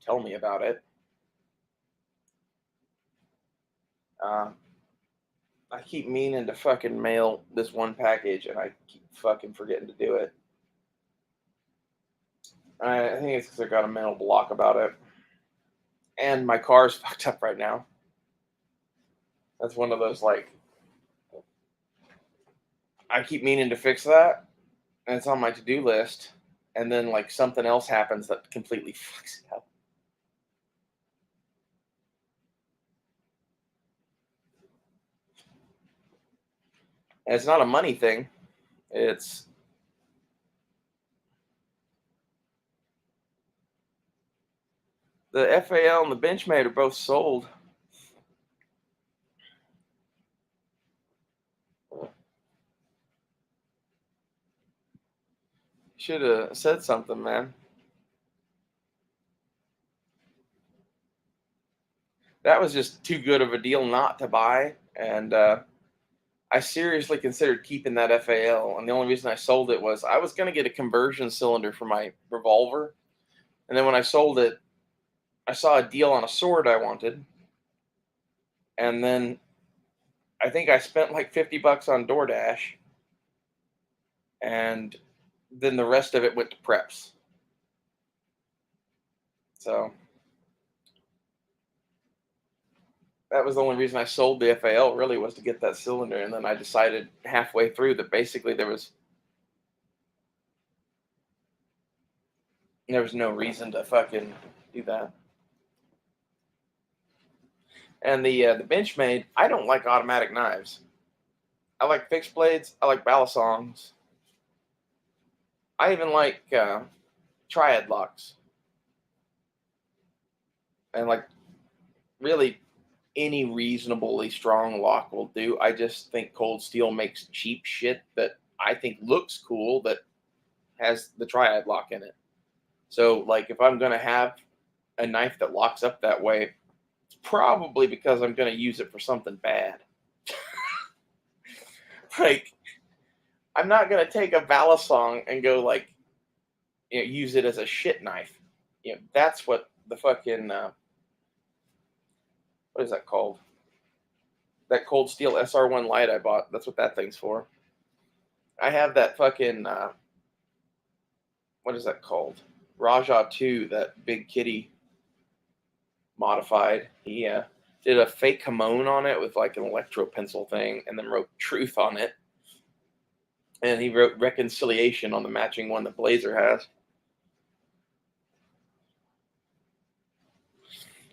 tell me about it. Uh, I keep meaning to fucking mail this one package and I keep fucking forgetting to do it. I think it's because I got a mental block about it. And my car's fucked up right now. That's one of those like I keep meaning to fix that, and it's on my to-do list, and then like something else happens that completely fucks it up. And it's not a money thing. It's the FAL and the Benchmade are both sold. Should have said something, man. That was just too good of a deal not to buy, and I seriously considered keeping that FAL. And the only reason I sold it was I was going to get a conversion cylinder for my revolver, and then when I sold it, I saw a deal on a sword I wanted, and then I think I spent like $50 on DoorDash, and then the rest of it went to preps. So that was the only reason I sold the FAL. Really was to get that cylinder, and then I decided halfway through that basically there was no reason to fucking do that. And the Benchmade, I don't like automatic knives. I like fixed blades. I like balisongs. I even like triad locks, and like really any reasonably strong lock will do. I just think Cold Steel makes cheap shit that I think looks cool that has the triad lock in it. So like if I'm gonna have a knife that locks up that way, it's probably because I'm gonna use it for something bad. Like I'm not gonna take a Balisong and go like use it as a shit knife. That's what the fucking what is that called? That Cold Steel SR1 light I bought. That's what that thing's for. I have that fucking what is that called? Raja 2, that big kitty modified. He did a fake Hamon on it with like an electro pencil thing, and then wrote Truth on it. And he wrote Reconciliation on the matching one that Blazer has.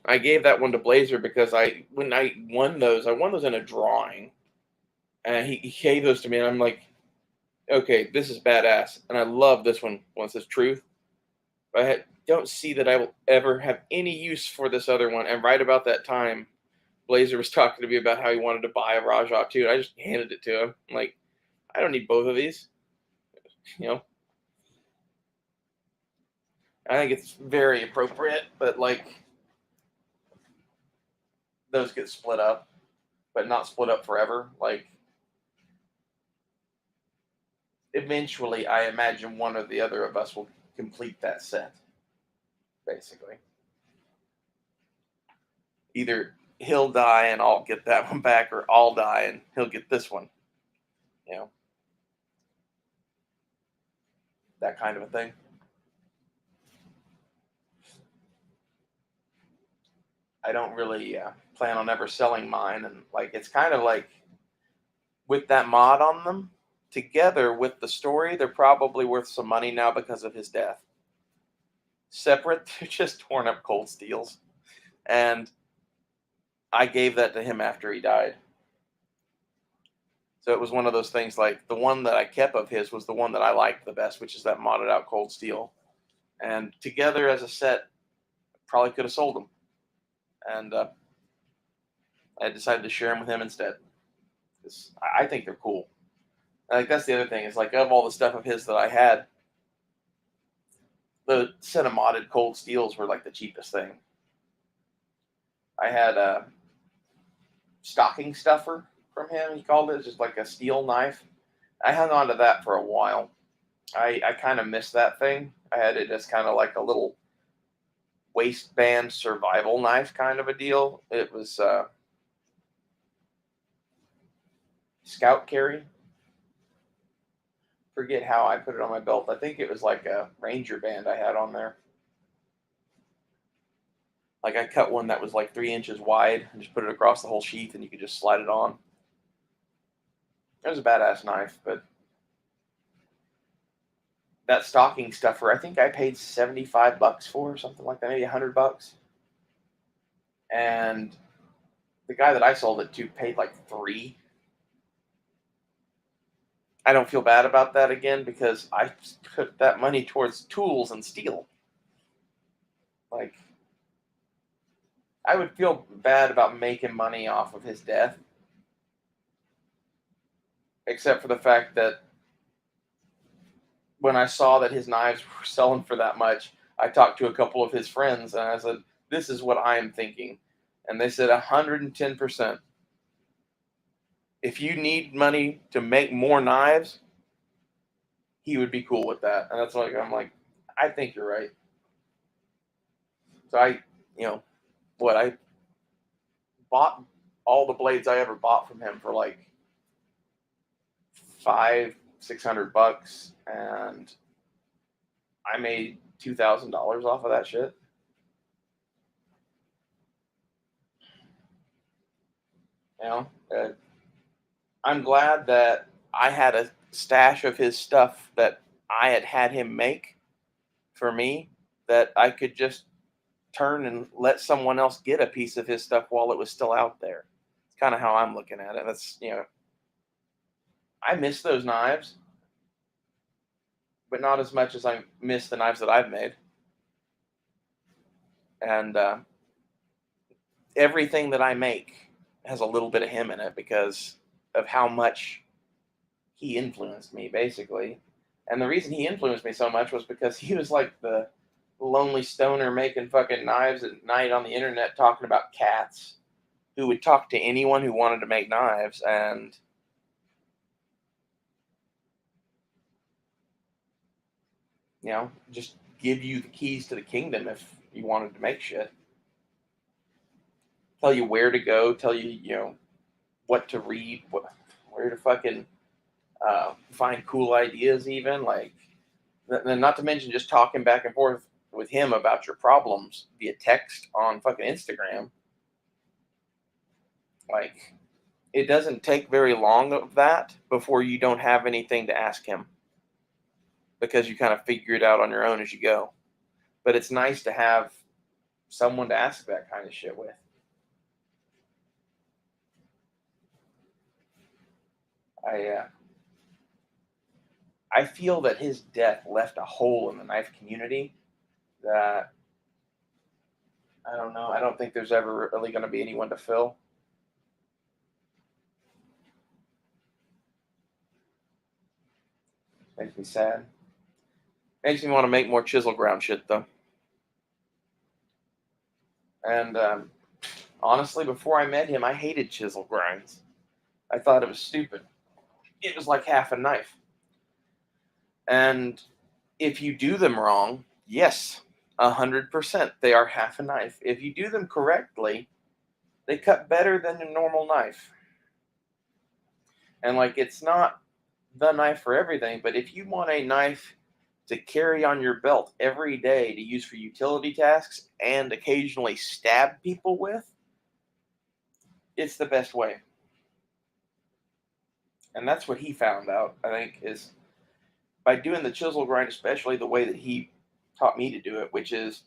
I gave that one to Blazer because when I won those in a drawing, and he gave those to me, and I'm like, okay, this is badass, and I love this one. One says truth. But don't see that I will ever have any use for this other one. And right about that time, Blazer was talking to me about how he wanted to buy a Rajah too. And I just handed it to him. I'm like, I don't need both of these. You know, I think it's very appropriate, but like those get split up, but not split up forever. Like eventually, I imagine one or the other of us will complete that set. Basically, either he'll die and I'll get that one back, or I'll die and he'll get this one. You know, that kind of a thing. I don't really plan on ever selling mine, and like it's kind of like with that mod on them together with the story, they're probably worth some money now because of his death. Separate, they're just torn up cold steels, and I gave that to him after he died. So it was one of those things like the one that I kept of his was the one that I liked the best, which is that modded out cold steel. And together as a set, probably could have sold them. And I decided to share them with him instead. Because I think they're cool. And like that's the other thing is like of all the stuff of his that I had, the set of modded cold steels were like the cheapest thing. I had a stocking stuffer from him. He called it just like a steel knife. I hung on to that for a while. I kind of missed that thing. I had it as kind of like a little waistband survival knife kind of a deal. It was scout carry. Forget how I put it on my belt. I think it was like a ranger band I had on there. Like I cut one that was like 3 inches wide and just put it across the whole sheath, and you could just slide it on. It was a badass knife, but that stocking stuffer, I think I paid $75 for, something like that, maybe $100. And the guy that I sold it to paid like $3. I don't feel bad about that again because I put that money towards tools and steel. Like, I would feel bad about making money off of his death, except for the fact that when I saw that his knives were selling for that much, I talked to a couple of his friends and I said, "This is what I'm thinking," and they said 110%. If you need money to make more knives, he would be cool with that. And that's like I'm like, I think you're right. So I bought all the blades I ever bought from him for like $500-600, and I made $2,000 off of that shit. You know, I'm glad that I had a stash of his stuff that I had him make for me that I could just turn and let someone else get a piece of his stuff while it was still out there. It's kind of how I'm looking at it. That's, I miss those knives, but not as much as I miss the knives that I've made. And everything that I make has a little bit of him in it because of how much he influenced me, basically. And the reason he influenced me so much was because he was like the lonely stoner making fucking knives at night on the internet talking about cats who would talk to anyone who wanted to make knives and just give you the keys to the kingdom if you wanted to make shit. Tell you where to go, tell you, what to read, where to fucking find cool ideas, even. Like, not to mention just talking back and forth with him about your problems via text on fucking Instagram. Like, it doesn't take very long of that before you don't have anything to ask him because you kind of figure it out on your own as you go. But it's nice to have someone to ask that kind of shit with. I feel that his death left a hole in the knife community that I don't know. I don't think there's ever really going to be anyone to fill. Makes me sad. Makes me want to make more chisel ground shit though. And honestly, before I met him, I hated chisel grinds. I thought it was stupid. It was like half a knife. And if you do them wrong, yes, 100%, they are half a knife. If you do them correctly, they cut better than a normal knife. And like, it's not the knife for everything, but if you want a knife to carry on your belt every day to use for utility tasks and occasionally stab people with, it's the best way. And that's what he found out, I think, is by doing the chisel grind, especially the way that he taught me to do it, which is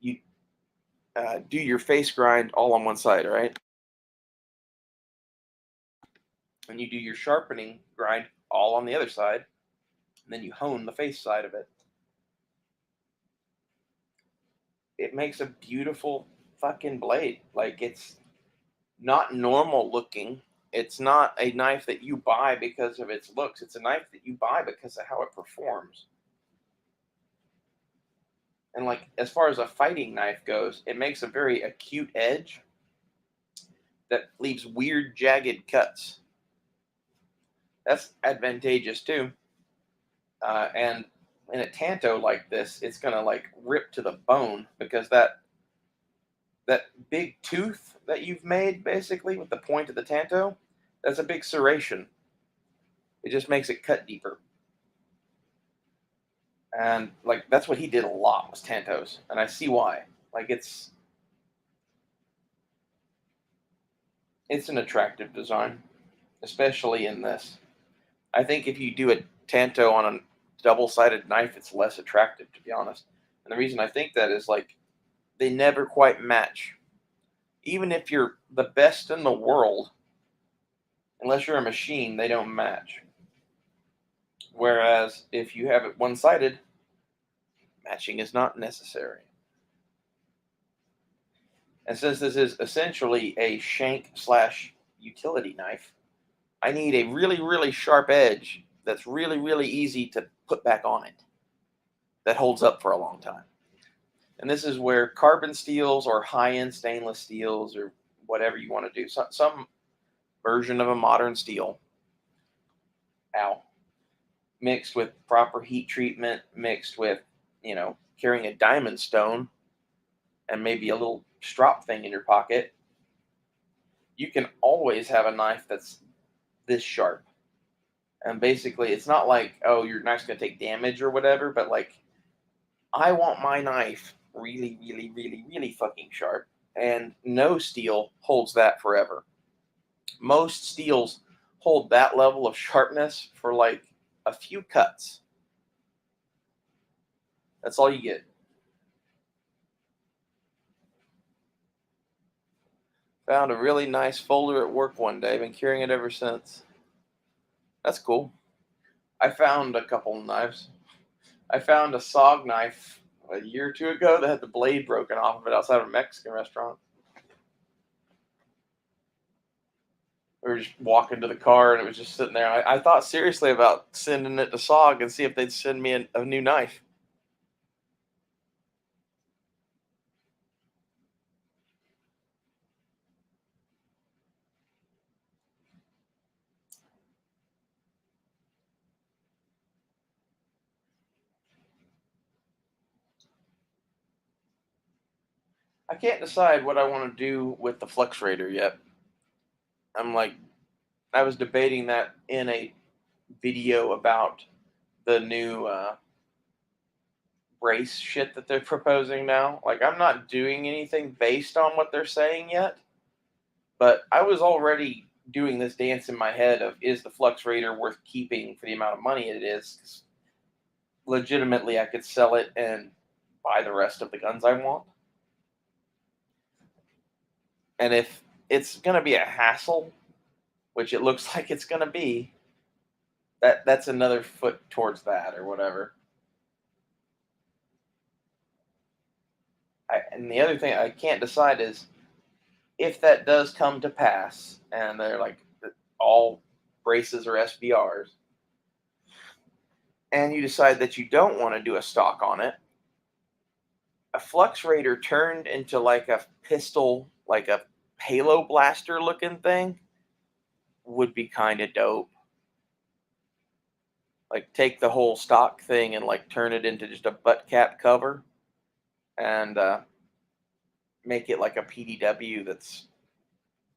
you do your face grind all on one side, right? And you do your sharpening grind all on the other side, and then you hone the face side of it. It makes a beautiful fucking blade. Like, it's not normal looking. It's not a knife that you buy because of its looks. It's a knife that you buy because of how it performs. And like, as far as a fighting knife goes, it makes a very acute edge that leaves weird jagged cuts. That's advantageous too. And in a tanto like this, it's gonna like rip to the bone because that big tooth that you've made basically with the point of the tanto, that's a big serration. It just makes it cut deeper. And like, that's what he did a lot, was tantos, and I see why. Like, it's an attractive design, especially in this. I think if you do a tanto on a double-sided knife, it's less attractive, to be honest. And the reason I think that is like, they never quite match. Even if you're the best in the world, unless you're a machine, they don't match. Whereas if you have it one-sided, matching is not necessary. And since this is essentially a shank slash utility knife, I need a really, really sharp edge that's really, really easy to put back on it, that holds up for a long time. And this is where carbon steels or high-end stainless steels or whatever you want to do, some version of a modern steel, mixed with proper heat treatment, mixed with, carrying a diamond stone and maybe a little strop thing in your pocket, you can always have a knife that's this sharp. And basically, it's not like, oh, your knife's going to take damage or whatever, but like, I want my knife really, really, really, really fucking sharp. And no steel holds that forever. Most steels hold that level of sharpness for like a few cuts. That's all you get. Found a really nice folder at work one day. Been carrying it ever since. That's cool. I found a couple knives. I found a SOG knife a year or two ago that had the blade broken off of it outside of a Mexican restaurant. We were just walking to the car and it was just sitting there. I thought seriously about sending it to SOG and see if they'd send me a new knife. I can't decide what I want to do with the FluxRaider yet. I'm like, I was debating that in a video about the new brace shit that they're proposing now. Like, I'm not doing anything based on what they're saying yet, but I was already doing this dance in my head of, is the FluxRaider worth keeping for the amount of money it is? 'Cause legitimately, I could sell it and buy the rest of the guns I want. And if it's going to be a hassle, which it looks like it's going to be, that's another foot towards that or whatever. And the other thing I can't decide is if that does come to pass and they're like all braces or SBRs, and you decide that you don't want to do a stock on it, a Flux Raider turned into like a pistol, like a Halo blaster looking thing would be kind of dope. Like take the whole stock thing and like turn it into just a butt cap cover and make it like a PDW that's,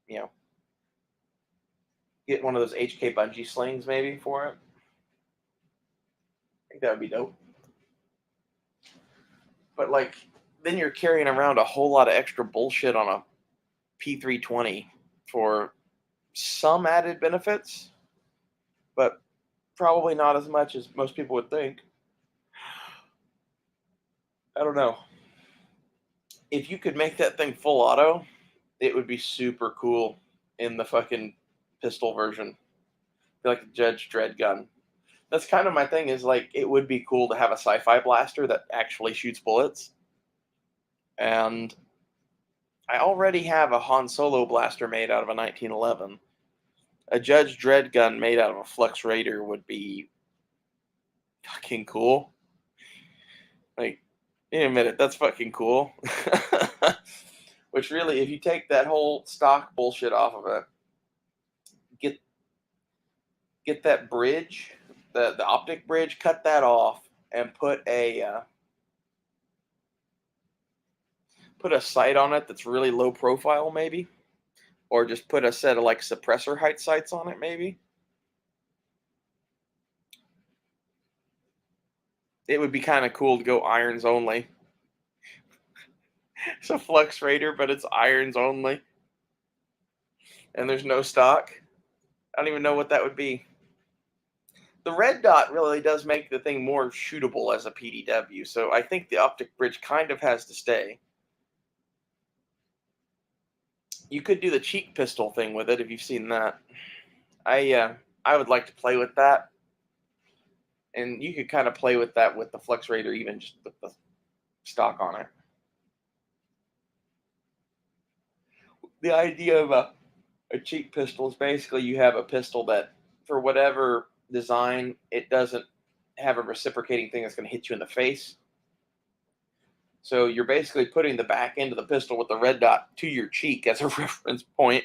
you know, get one of those HK bungee slings maybe for it. I think that would be dope. But like, then you're carrying around a whole lot of extra bullshit on a P320 for some added benefits, but probably not as much as most people would think. I don't know. If you could make that thing full auto, it would be super cool in the fucking pistol version. Like a Judge Dredd gun. That's kind of my thing, is like it would be cool to have a sci-fi blaster that actually shoots bullets. And I already have a Han Solo blaster made out of a 1911. A Judge Dredd gun made out of a Flux Raider would be fucking cool. Like, you admit it, that's fucking cool. Which really, if you take that whole stock bullshit off of it, get that bridge, the optic bridge, cut that off, and put a sight on it that's really low profile, maybe, or just put a set of like suppressor height sights on it, maybe. It would be kind of cool to go irons only. It's a Flux Raider, but it's irons only, and there's no stock. I don't even know what that would be. The red dot really does make the thing more shootable as a PDW, so I think the optic bridge kind of has to stay. You could do the cheek pistol thing with it if you've seen that. I would like to play with that, and you could kind of play with that with the Flux Raider, even just with the stock on it. The idea of a cheek pistol is basically you have a pistol that, for whatever design, it doesn't have a reciprocating thing that's going to hit you in the face. So you're basically putting the back end of the pistol with the red dot to your cheek as a reference point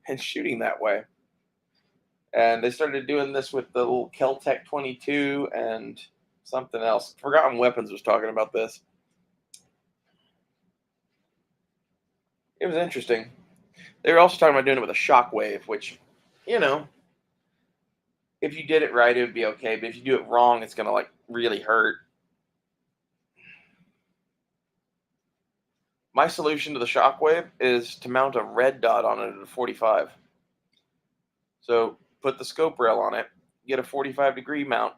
and shooting that way. And they started doing this with the little Kel-Tec 22 and something else. Forgotten Weapons was talking about this. It was interesting. They were also talking about doing it with a shockwave, which, you know, if you did it right, it would be okay. But if you do it wrong, it's going to like really hurt. My solution to the shockwave is to mount a red dot on it at a 45. So put the scope rail on it, get a 45-degree mount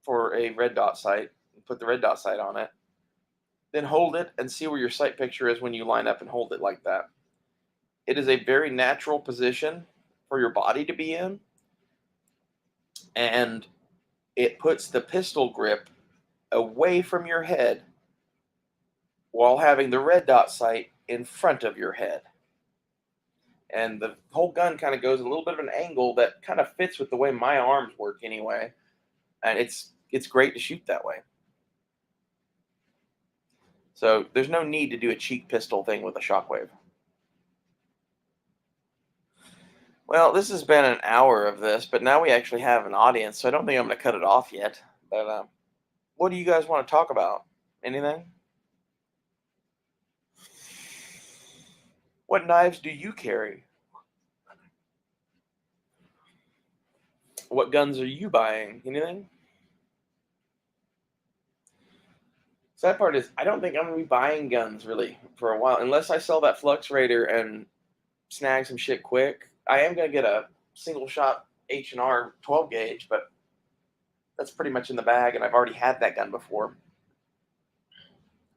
for a red dot sight, put the red dot sight on it, then hold it and see where your sight picture is when you line up and hold it like that. It is a very natural position for your body to be in, and it puts the pistol grip away from your head while having the red dot sight in front of your head. And the whole gun kind of goes a little bit of an angle that kind of fits with the way my arms work anyway. And it's great to shoot that way. So there's no need to do a cheek pistol thing with a shockwave. Well, this has been an hour of this, but now we actually have an audience, so I don't think I'm going to cut it off yet. But what do you guys want to talk about? Anything? What knives do you carry? What guns are you buying? Anything? Sad part is I don't think I'm going to be buying guns really for a while. Unless I sell that Flux Raider and snag some shit quick. I am going to get a single shot H&R 12 gauge, but that's pretty much in the bag, and I've already had that gun before.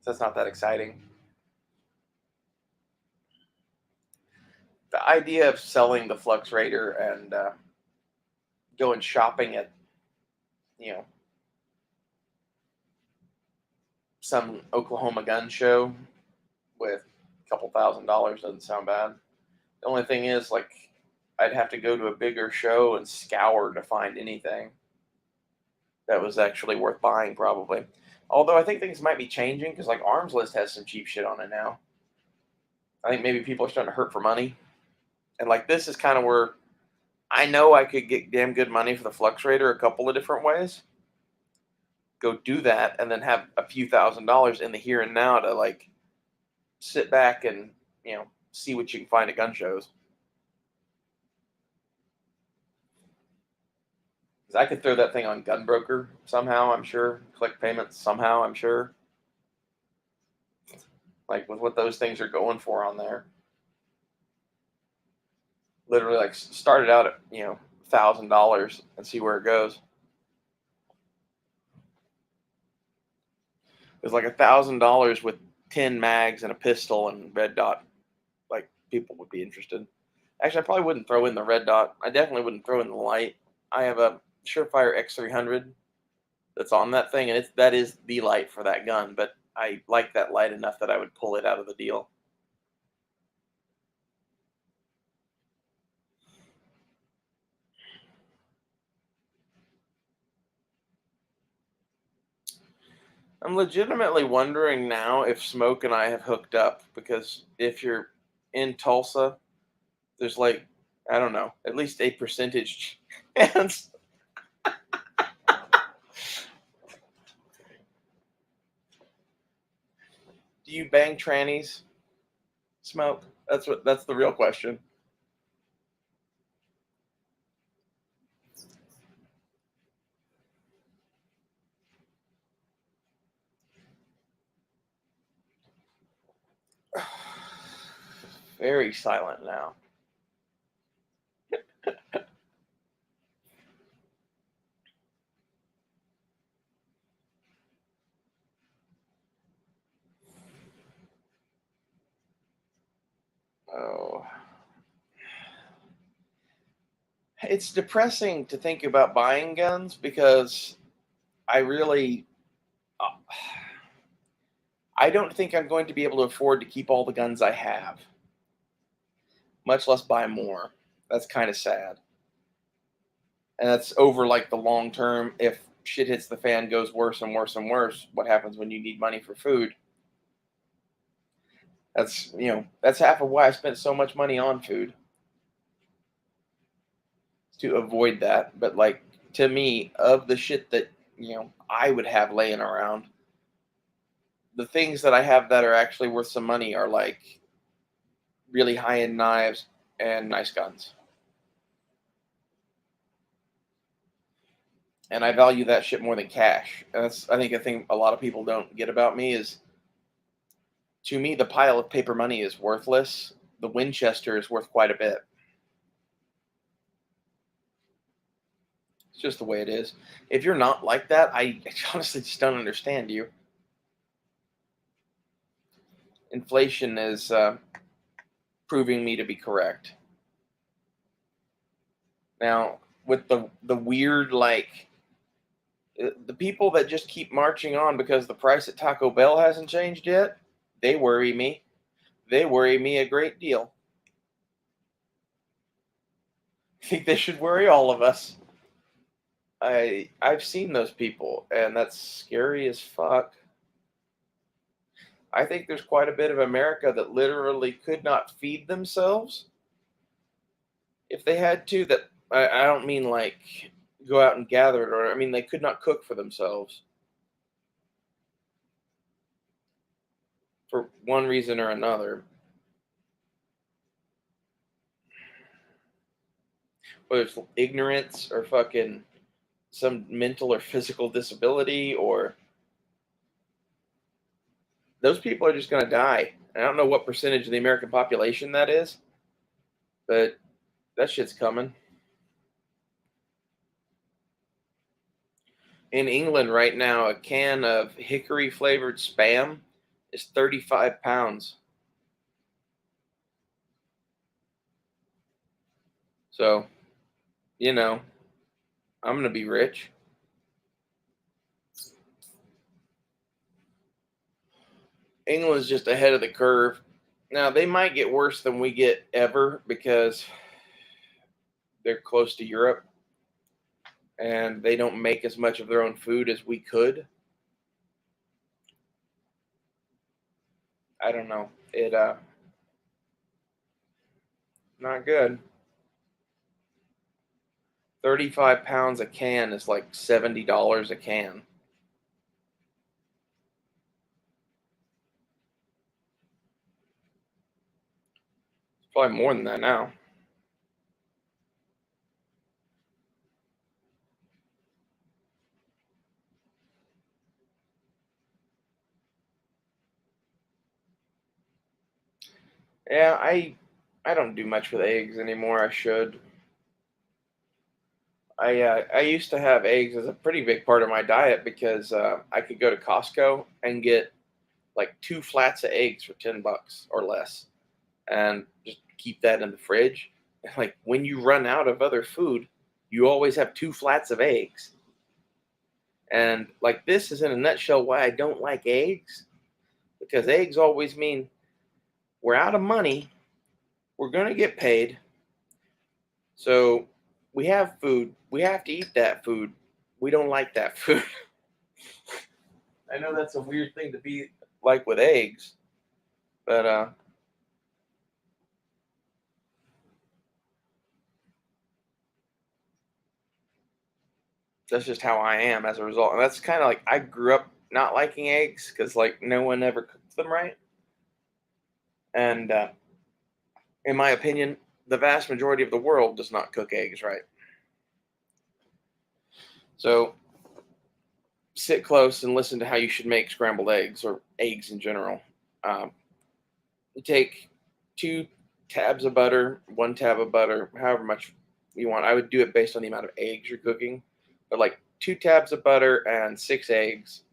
So that's not that exciting. idea of selling the Flux Raider and going shopping at, you know, some Oklahoma gun show with a couple $1,000s doesn't sound bad. The only thing is, like, I'd have to go to a bigger show and scour to find anything that was actually worth buying, probably. Although I think things might be changing because, like, Arms List has some cheap shit on it now. I think maybe people are starting to hurt for money. And, like, this is kind of where I know I could get damn good money for the Flux Raider a couple of different ways. Go do that and then have a few $1,000s in the here and now to, like, sit back and, see what you can find at gun shows. Because I could throw that thing on Gunbroker somehow, I'm sure. Collect payments somehow, I'm sure. Like, with what those things are going for on there. Literally, like, start it out at, $1,000 and see where it goes. It's like $1,000 with 10 mags and a pistol and red dot. Like, people would be interested. Actually, I probably wouldn't throw in the red dot. I definitely wouldn't throw in the light. I have a Surefire X300 that's on that thing, and that is the light for that gun. But I like that light enough that I would pull it out of the deal. I'm legitimately wondering now if Smoke and I have hooked up, because if you're in Tulsa, there's, like, I don't know, at least a percentage chance. Do you bang trannies, Smoke? That's the real question. Very silent now. Oh. It's depressing to think about buying guns because I really, uh, I don't think I'm going to be able to afford to keep all the guns I have, much less buy more. That's kind of sad. And that's over, like, the long term. If shit hits the fan, goes worse and worse and worse, what happens when you need money for food? That's half of why I spent so much money on food, to avoid that. But, like, to me, of the shit that, I would have laying around, the things that I have that are actually worth some money are, like, really high end knives and nice guns. And I value that shit more than cash. And that's, I think, a thing a lot of people don't get about me is, to me, the pile of paper money is worthless. The Winchester is worth quite a bit. It's just the way it is. If you're not like that, I honestly just don't understand you. Inflation is proving me to be correct. Now, with the weird, like, the people that just keep marching on because the price at Taco Bell hasn't changed yet, they worry me. They worry me a great deal. I think they should worry all of us. I've seen those people, and that's scary as fuck. I think there's quite a bit of America that literally could not feed themselves if they had to. That I don't mean, like, go out and gather it, or I mean they could not cook for themselves for one reason or another. Whether it's ignorance or fucking some mental or physical disability, or those people are just going to die. I don't know what percentage of the American population that is, but that shit's coming. In England right now, a can of hickory flavored Spam is 35 pounds. So, you know, I'm gonna be rich. England's just ahead of the curve. Now they might get worse than we get ever because they're close to Europe and they don't make as much of their own food as we could. I don't know. It not good. 35 pounds a can is like $70 a can. It's probably more than that now. Yeah, I don't do much with eggs anymore. I should. I used to have eggs as a pretty big part of my diet because I could go to Costco and get like 2 flats of eggs for $10 or less, and just keep that in the fridge. Like when you run out of other food, you always have 2 flats of eggs. And like this is in a nutshell why I don't like eggs, because eggs always mean we're out of money, we're gonna get paid, so we have food, we have to eat that food. We don't like that food. I know that's a weird thing to be like with eggs, but that's just how I am as a result. And that's kind of like I grew up not liking eggs because like no one ever cooked them right. And in my opinion, the vast majority of the world does not cook eggs right. So sit close and listen to how you should make scrambled eggs or eggs in general. Um, you take 2 tabs of butter, 1 tab of butter, however much you want. I would do it based on the amount of eggs you're cooking, but like 2 tabs of butter and 6 eggs.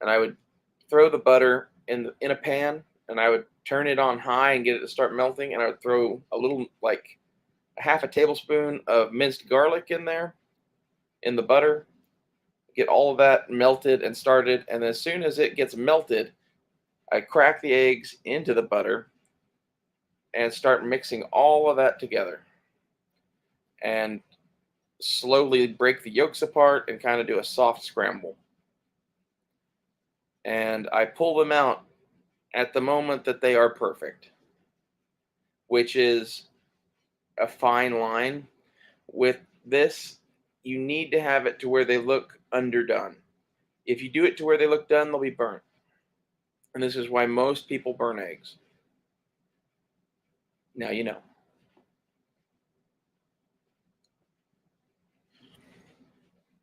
And I would throw the butter in a pan, and I would turn it on high and get it to start melting. And I would throw a little, like a half a tablespoon of minced garlic in there in the butter, get all of that melted and started. And as soon as it gets melted, I crack the eggs into the butter and start mixing all of that together and slowly break the yolks apart and kind of do a soft scramble. And I pull them out at the moment that they are perfect, which is a fine line. With this, you need to have it to where they look underdone. If you do it to where they look done, they'll be burnt. And this is why most people burn eggs. Now you know.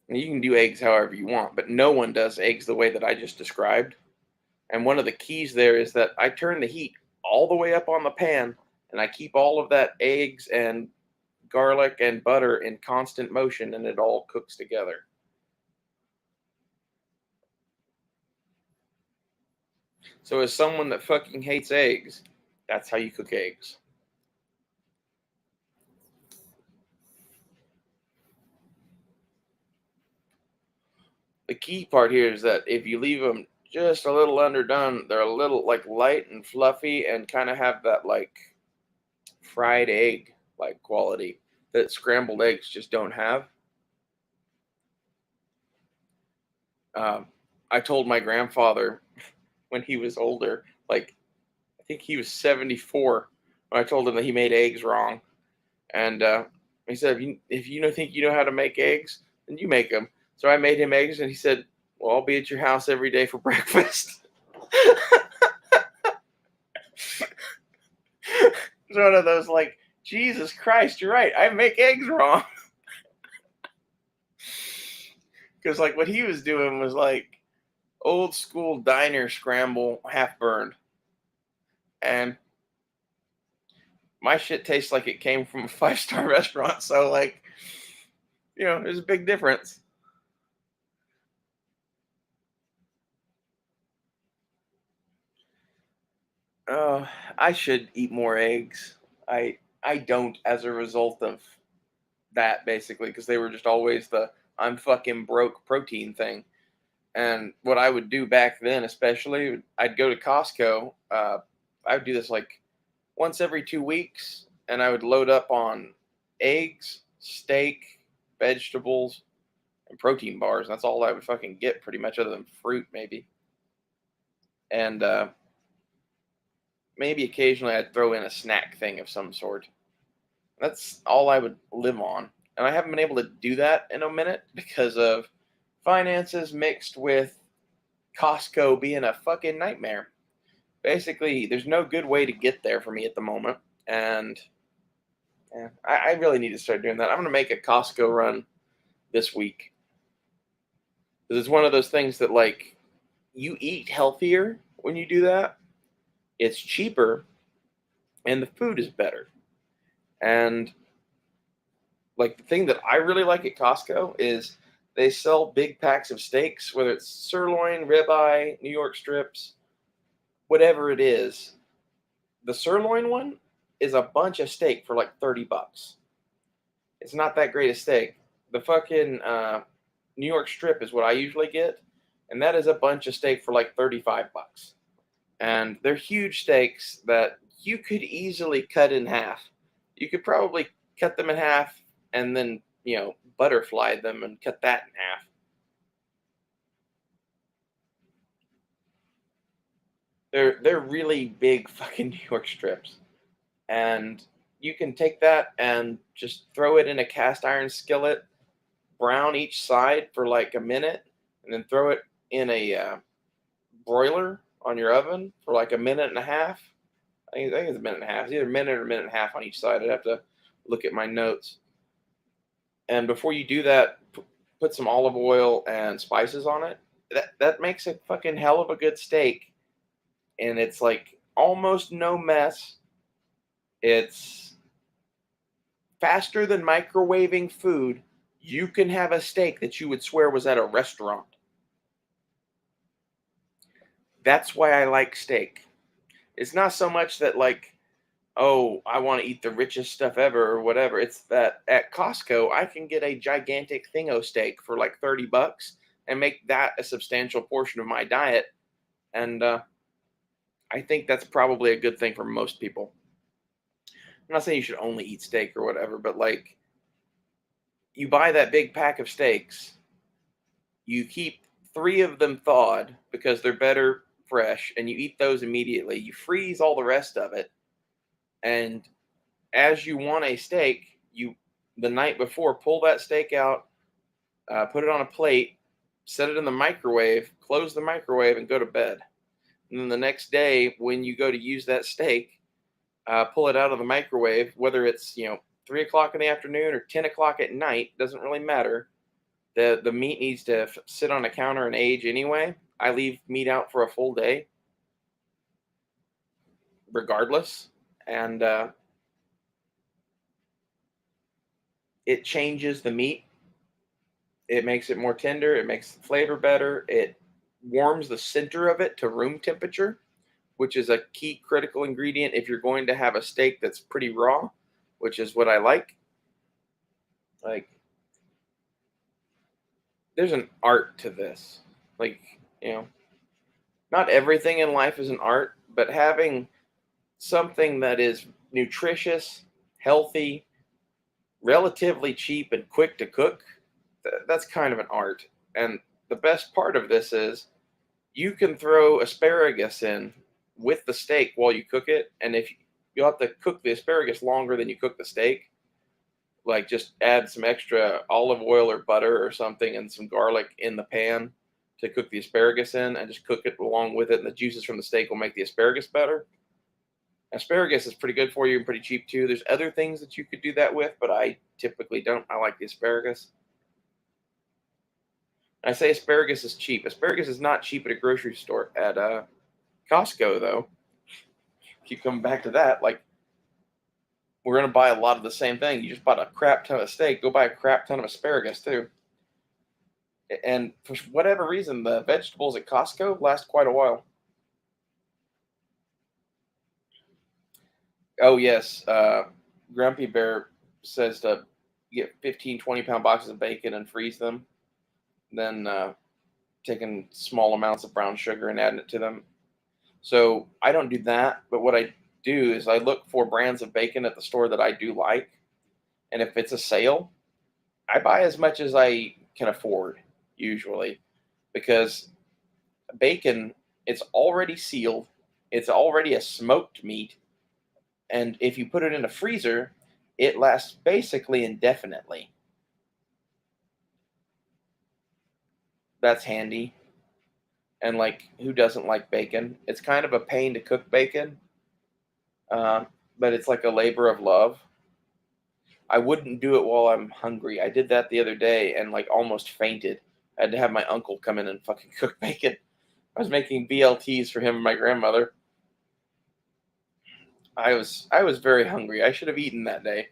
And you can do eggs however you want, but no one does eggs the way that I just described. And one of the keys there is that I turn the heat all the way up on the pan and I keep all of that eggs and garlic and butter in constant motion and it all cooks together. So, as someone that fucking hates eggs, that's how you cook eggs. The key part here is that if you leave them just a little underdone, they're a little like light and fluffy and kind of have that like fried egg like quality that scrambled eggs just don't have. Um, I told my grandfather when he was older, like I think he was 74, when I told him that he made eggs wrong. And he said, if you don't think you know how to make eggs, then you make them. So I made him eggs, and he said, well, I'll be at your house every day for breakfast. It's one of those like, Jesus Christ, you're right. I make eggs wrong. Because like what he was doing was like old school diner scramble, half burned. And my shit tastes like it came from a 5-star restaurant. So like, there's a big difference. Uh, I should eat more eggs. I don't as a result of that basically because they were just always the I'm fucking broke protein thing. And what I would do back then, especially, I'd go to Costco. I would do this like once every 2 weeks, and I would load up on eggs, steak, vegetables, and protein bars. And that's all I would fucking get, pretty much, other than fruit, maybe. And maybe occasionally I'd throw in a snack thing of some sort. That's all I would live on. And I haven't been able to do that in a minute because of finances mixed with Costco being a fucking nightmare. Basically, there's no good way to get there for me at the moment. And yeah, I really need to start doing that. I'm going to make a Costco run this week. Because it's one of those things that, like, you eat healthier when you do that. It's cheaper, and the food is better. And like the thing that I really like at Costco is they sell big packs of steaks, whether it's sirloin, ribeye, New York strips, whatever it is. The sirloin one is a bunch of steak for like $30. It's not that great a steak. The fucking New York strip is what I usually get, and that is a bunch of steak for like $35. And they're huge steaks that you could easily cut in half. You could probably cut them in half and then, butterfly them and cut that in half. They're really big fucking New York strips. And you can take that and just throw it in a cast iron skillet, brown each side for like a minute, and then throw it in a broiler on your oven for like a minute and a half. I think it's a minute and a half. It's either a minute or a minute and a half on each side. I'd have to look at my notes. And before you do that, put some olive oil and spices on it. That makes a fucking hell of a good steak. And it's like almost no mess. It's faster than microwaving food. You can have a steak that you would swear was at a restaurant. That's why I like steak. It's not so much that, like, oh, I want to eat the richest stuff ever or whatever. It's that at Costco, I can get a gigantic thingo steak for like $30 and make that a substantial portion of my diet. And I think that's probably a good thing for most people. I'm not saying you should only eat steak or whatever, but like, you buy that big pack of steaks, you keep 3 of them thawed because they're better fresh, and you eat those immediately. You freeze all the rest of it, and as you want a steak, you the night before pull that steak out, put it on a plate, set it in the microwave, close the microwave, and go to bed. And then the next day, when you go to use that steak, pull it out of the microwave, whether it's 3 o'clock in the afternoon or 10 o'clock at night, doesn't really matter. The meat needs to sit on a counter and age anyway. I leave meat out for a full day, regardless, and it changes the meat. It makes it more tender. It makes the flavor better. It warms the center of it to room temperature, which is a key critical ingredient if you're going to have a steak that's pretty raw, which is what I like. Like, there's an art to this. Like, not everything in life is an art, but having something that is nutritious, healthy, relatively cheap, and quick to cook, that's kind of an art. And the best part of this is you can throw asparagus in with the steak while you cook it. And if you'll have to cook the asparagus longer than you cook the steak, like just add some extra olive oil or butter or something and some garlic in the pan to cook the asparagus in, and just cook it along with it. And the juices from the steak will make the asparagus better. Asparagus is pretty good for you and pretty cheap too. There's other things that you could do that with, but I typically don't. I like the asparagus. I say asparagus is cheap. Asparagus is not cheap at a grocery store. At Costco, though, keep coming back to that. Like, we're going to buy a lot of the same thing. You just bought a crap ton of steak. Go buy a crap ton of asparagus, too. And for whatever reason, the vegetables at Costco last quite a while. Oh, yes. Grumpy Bear says to get 15, 20 pound boxes of bacon and freeze them. Then taking small amounts of brown sugar and adding it to them. So I don't do that. But what I do is I look for brands of bacon at the store that I do like. And if it's a sale, I buy as much as I can afford usually, because bacon, it's already sealed, it's already a smoked meat, and if you put it in a freezer, it lasts basically indefinitely. That's handy. And like, who doesn't like bacon? It's kind of a pain to cook bacon, uh, but it's like a labor of love. I wouldn't do it while I'm hungry. I did that the other day and like almost fainted. I had to have my uncle come in and fucking cook bacon. I was making BLTs for him and my grandmother. I was very hungry. I should have eaten that day.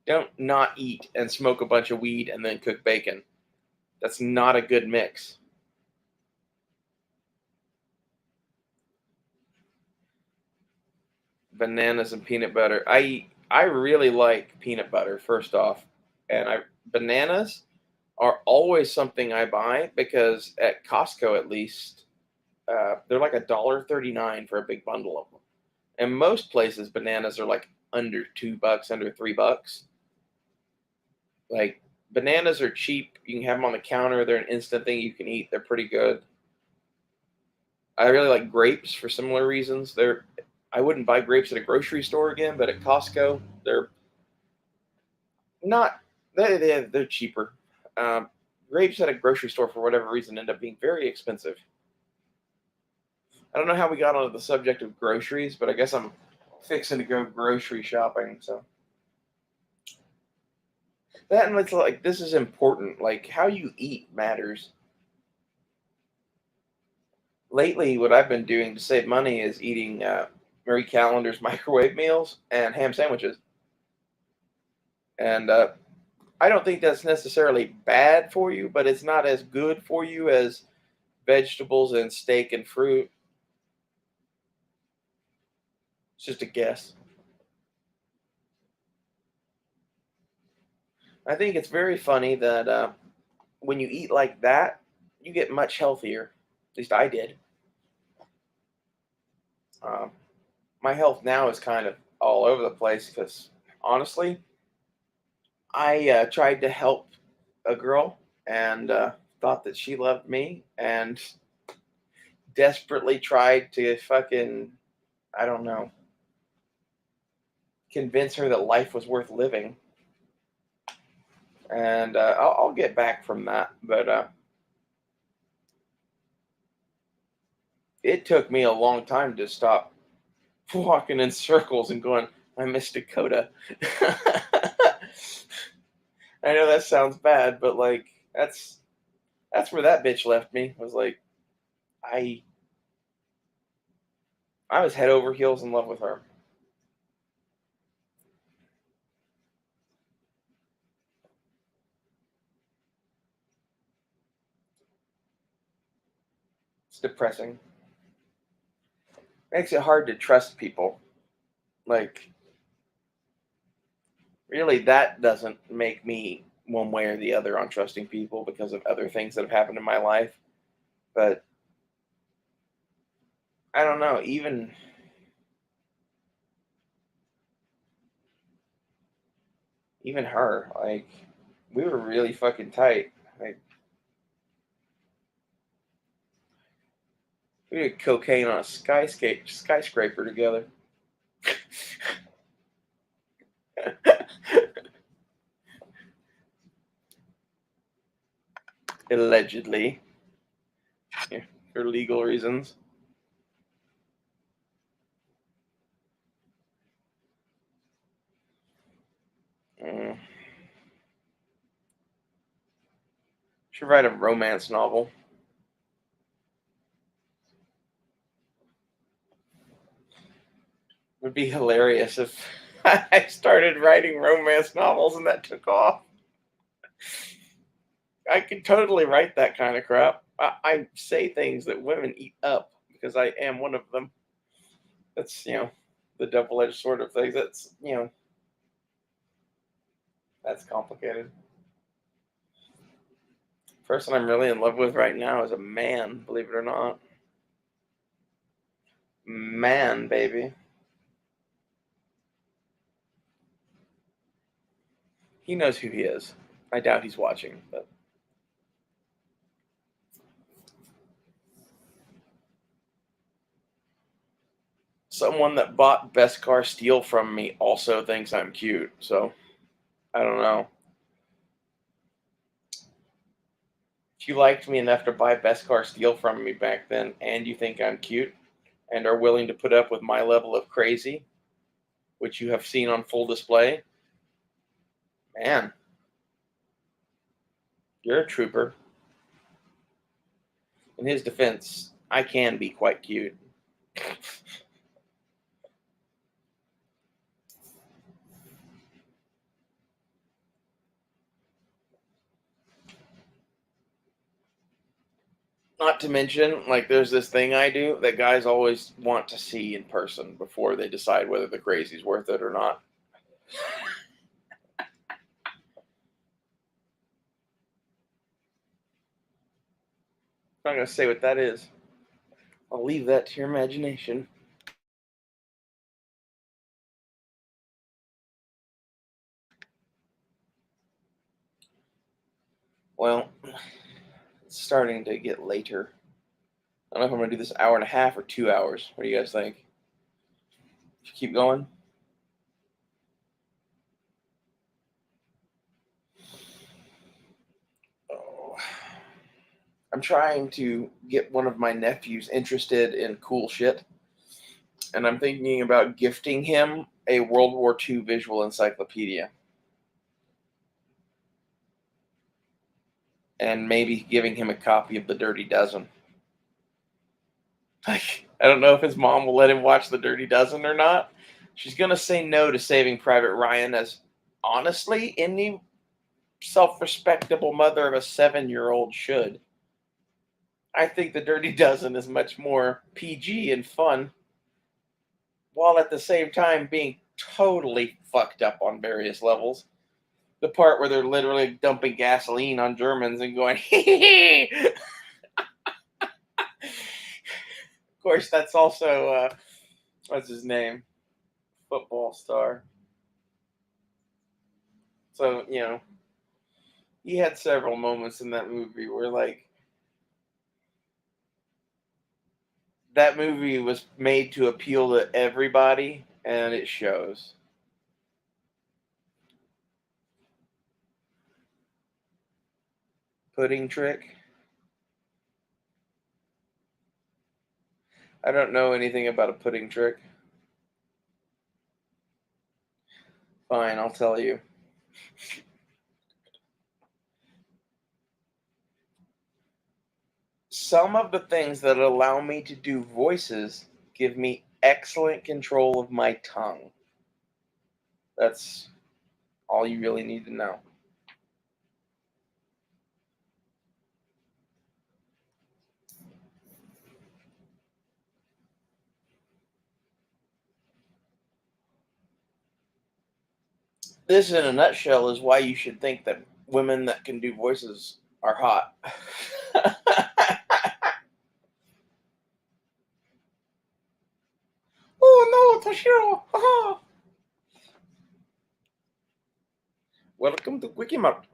Don't not eat and smoke a bunch of weed and then cook bacon. That's not a good mix. Bananas and peanut butter. I really like peanut butter first off, and I bananas are always something I buy because at Costco at least they're like $1.39 for a big bundle of them. And most places bananas are like under $2, under $3. Like bananas are cheap. You can have them on the counter. They're an instant thing you can eat. They're pretty good. I really like grapes for similar reasons. I wouldn't buy grapes at a grocery store again, but at Costco, they're not they're cheaper. Um, Grapes at a grocery store for whatever reason end up being very expensive. I don't know how we got onto the subject of groceries, but I guess I'm fixing to go grocery shopping. So that, and it's like this is important. Like how you eat matters. Lately, what I've been doing to save money is eating Marie Callender's microwave meals and ham sandwiches. And I don't think that's necessarily bad for you, but it's not as good for you as vegetables and steak and fruit. It's just a guess. I think it's very funny that when you eat like that, you get much healthier. At least I did. Um, my health now is kind of all over the place because honestly, I tried to help a girl and thought that she loved me and desperately tried to fucking, I don't know, convince her that life was worth living. And I'll get back from that. But it took me a long time to stop walking in circles and going, I miss Dakota. I know that sounds bad, but like that's where that bitch left me. Was like I I was head over heels in love with her. It's depressing. Makes it hard to trust people. Like really that doesn't make me one way or the other on trusting people because of other things that have happened in my life. But I don't know, even her, like we were really fucking tight. Like we did cocaine on a skyscraper together. Allegedly, yeah, for legal reasons. Mm. Should write a romance novel. Would be hilarious if I started writing romance novels and that took off. I could totally write that kind of crap. I say things that women eat up because I am one of them. That's the double-edged sword of things. That's That's complicated. Person I'm really in love with right now is a man, believe it or not. Man, baby. He knows who he is. I doubt he's watching, but someone that bought Beskar Steel from me also thinks I'm cute, so I don't know. If you liked me enough to buy Beskar Steel from me back then and you think I'm cute and are willing to put up with my level of crazy, which you have seen on full display, man, you're a trooper. In his defense, I can be quite cute. Not to mention, like, there's this thing I do that guys always want to see in person before they decide whether the crazy's worth it or not. I'm not going to say what that is. I'll leave that to your imagination. Well, it's starting to get later. I don't know if I'm going to do this hour and a half or 2 hours. What do you guys think? Should keep going? Oh. I'm trying to get one of my nephews interested in cool shit, and I'm thinking about gifting him a World War II visual encyclopedia and maybe giving him a copy of The Dirty Dozen. Like, I don't know if his mom will let him watch The Dirty Dozen or not. She's going to say no to Saving Private Ryan, as honestly, any self respectable mother of a 7-year-old should. I think The Dirty Dozen is much more PG and fun, while at the same time being totally fucked up on various levels. The part where they're literally dumping gasoline on Germans and going, hee hee. Of course, that's also, what's his name? Football star. So, he had several moments in that movie where, like, that movie was made to appeal to everybody, and it shows. Pudding trick. I don't know anything about a pudding trick. Fine, I'll tell you. Some of the things that allow me to do voices give me excellent control of my tongue. That's all you really need to know. This, in a nutshell, is why you should think that women that can do voices are hot. Oh no, Toshiro! Haha. Welcome to Quickie-Mart.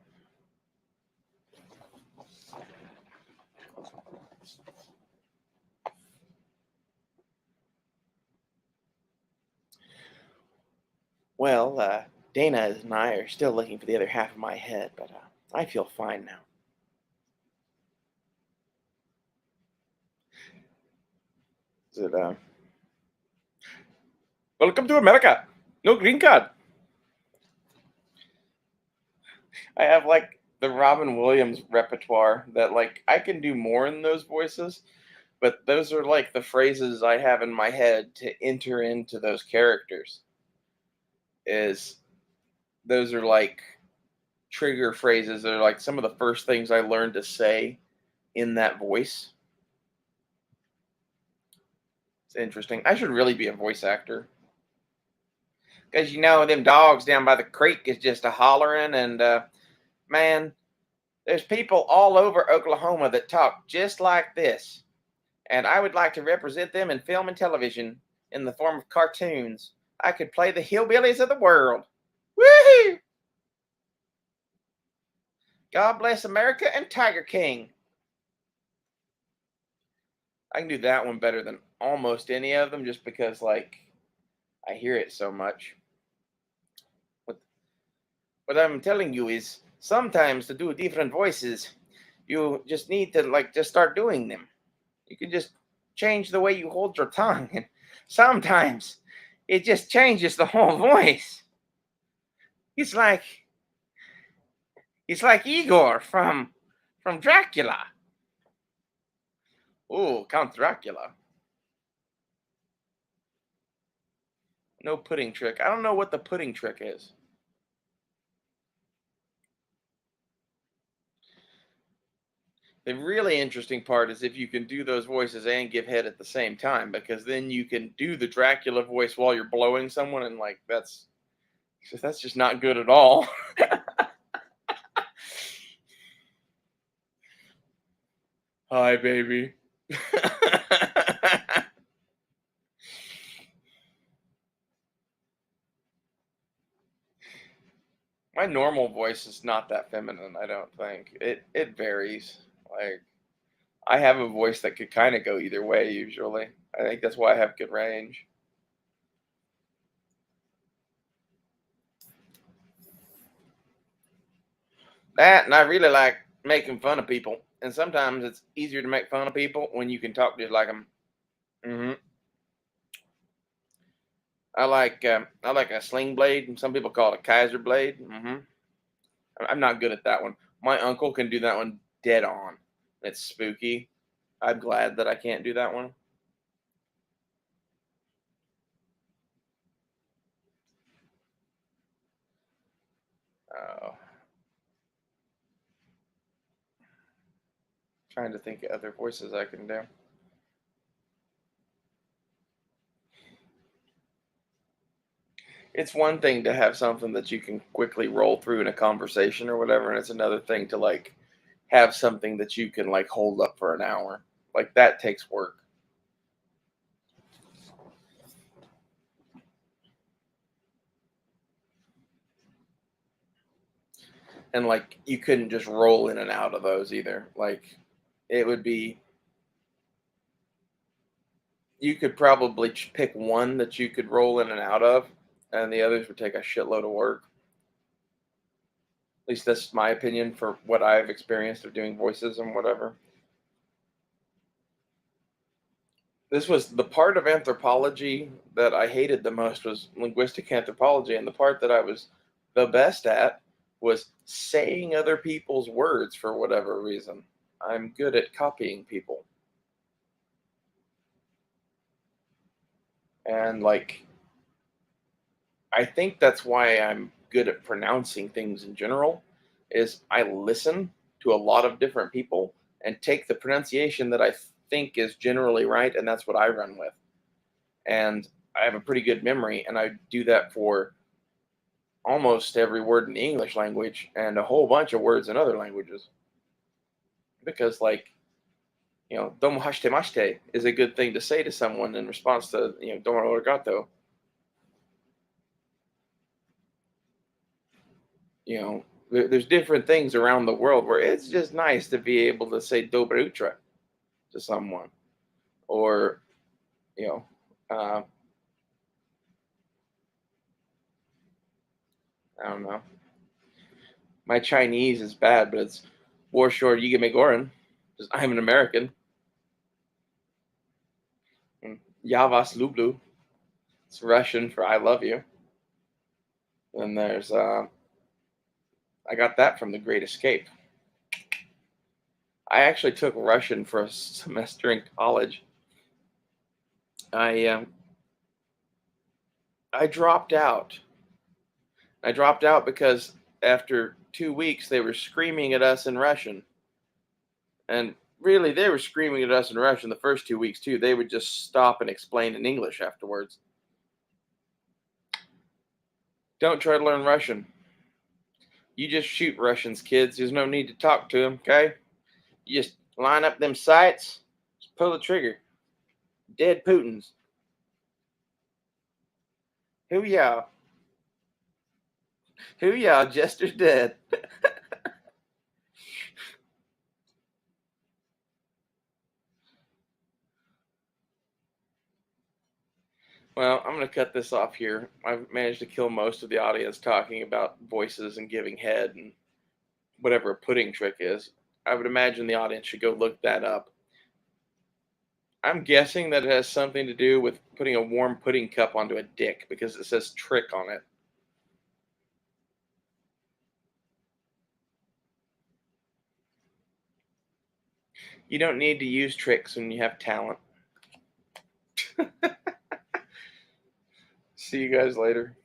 Well, Dana and I are still looking for the other half of my head, but I feel fine now. Is it, welcome to America. No green card. I have, like, the Robin Williams repertoire that, like, I can do more in those voices, but those are like the phrases I have in my head to enter into those characters. Is those are like trigger phrases. They're like some of the first things I learned to say in that voice. It's interesting. I should really be a voice actor. Because them dogs down by the creek is just a hollering, and man, there's people all over Oklahoma that talk just like this. And I would like to represent them in film and television in the form of cartoons. I could play the hillbillies of the world. Woohoo! God bless America and Tiger King. I can do that one better than almost any of them just because, like, I hear it so much. What I'm telling you is sometimes to do different voices, you just need to, like, just start doing them. You can just change the way you hold your tongue. And sometimes it just changes the whole voice. It's like Igor from Dracula. Oh, Count Dracula. No pudding trick. I don't know what the pudding trick is. The really interesting part is if you can do those voices and give head at the same time, because then you can do the Dracula voice while you're blowing someone, and like that's just not good at all. Hi, baby. My normal voice is not that feminine, I don't think. It varies. Like I have a voice that could kind of go either way usually. I think that's why I have good range. That, and I really like making fun of people. And sometimes it's easier to make fun of people when you can talk just like them. I like a sling blade, and some people call it a Kaiser blade. I'm not good at that one. My uncle can do that one dead on. It's spooky. I'm glad that I can't do that one. Oh, trying to think of other voices I can do. It's one thing to have something that you can quickly roll through in a conversation or whatever, and it's another thing to like have something that you can like hold up for an hour. Like that takes work. And like you couldn't just roll in and out of those either. Like it would be you could probably pick one that you could roll in and out of, and the others would take a shitload of work. At least that's my opinion for what I've experienced of doing voices and whatever. This was the part of anthropology that I hated the most was linguistic anthropology, and the part that I was the best at was saying other people's words for whatever reason. I'm good at copying people. And like I think that's why I'm good at pronouncing things in general is I listen to a lot of different people and take the pronunciation that I think is generally right and that's what I run with. And I have a pretty good memory and I do that for almost every word in the English language and a whole bunch of words in other languages. Because like, domo hashite is a good thing to say to someone in response to, domo arigato. There's different things around the world where it's just nice to be able to say "dobre utra" to someone, or you know, uh, I don't know. My Chinese is bad, but it's "Warshore Yigame Goran" because I'm an American. And Yavas Lublu, it's Russian for "I love you." And there's I got that from The Great Escape. I actually took Russian for a semester in college. I I dropped out. I dropped out because after 2 weeks they were screaming at us in Russian, and really they were screaming at us in Russian the first 2 weeks too. They would just stop and explain in English afterwards. Don't try to learn Russian. You just shoot Russians, kids. There's no need to talk to them, okay? You just line up them sights, just pull the trigger. Dead Putins. Hoo-yah. Hoo-yah, Jester's dead. Well, I'm going to cut this off here. I've managed to kill most of the audience talking about voices and giving head and whatever a pudding trick is. I would imagine the audience should go look that up. I'm guessing that it has something to do with putting a warm pudding cup onto a dick because it says trick on it. You don't need to use tricks when you have talent. See you guys later.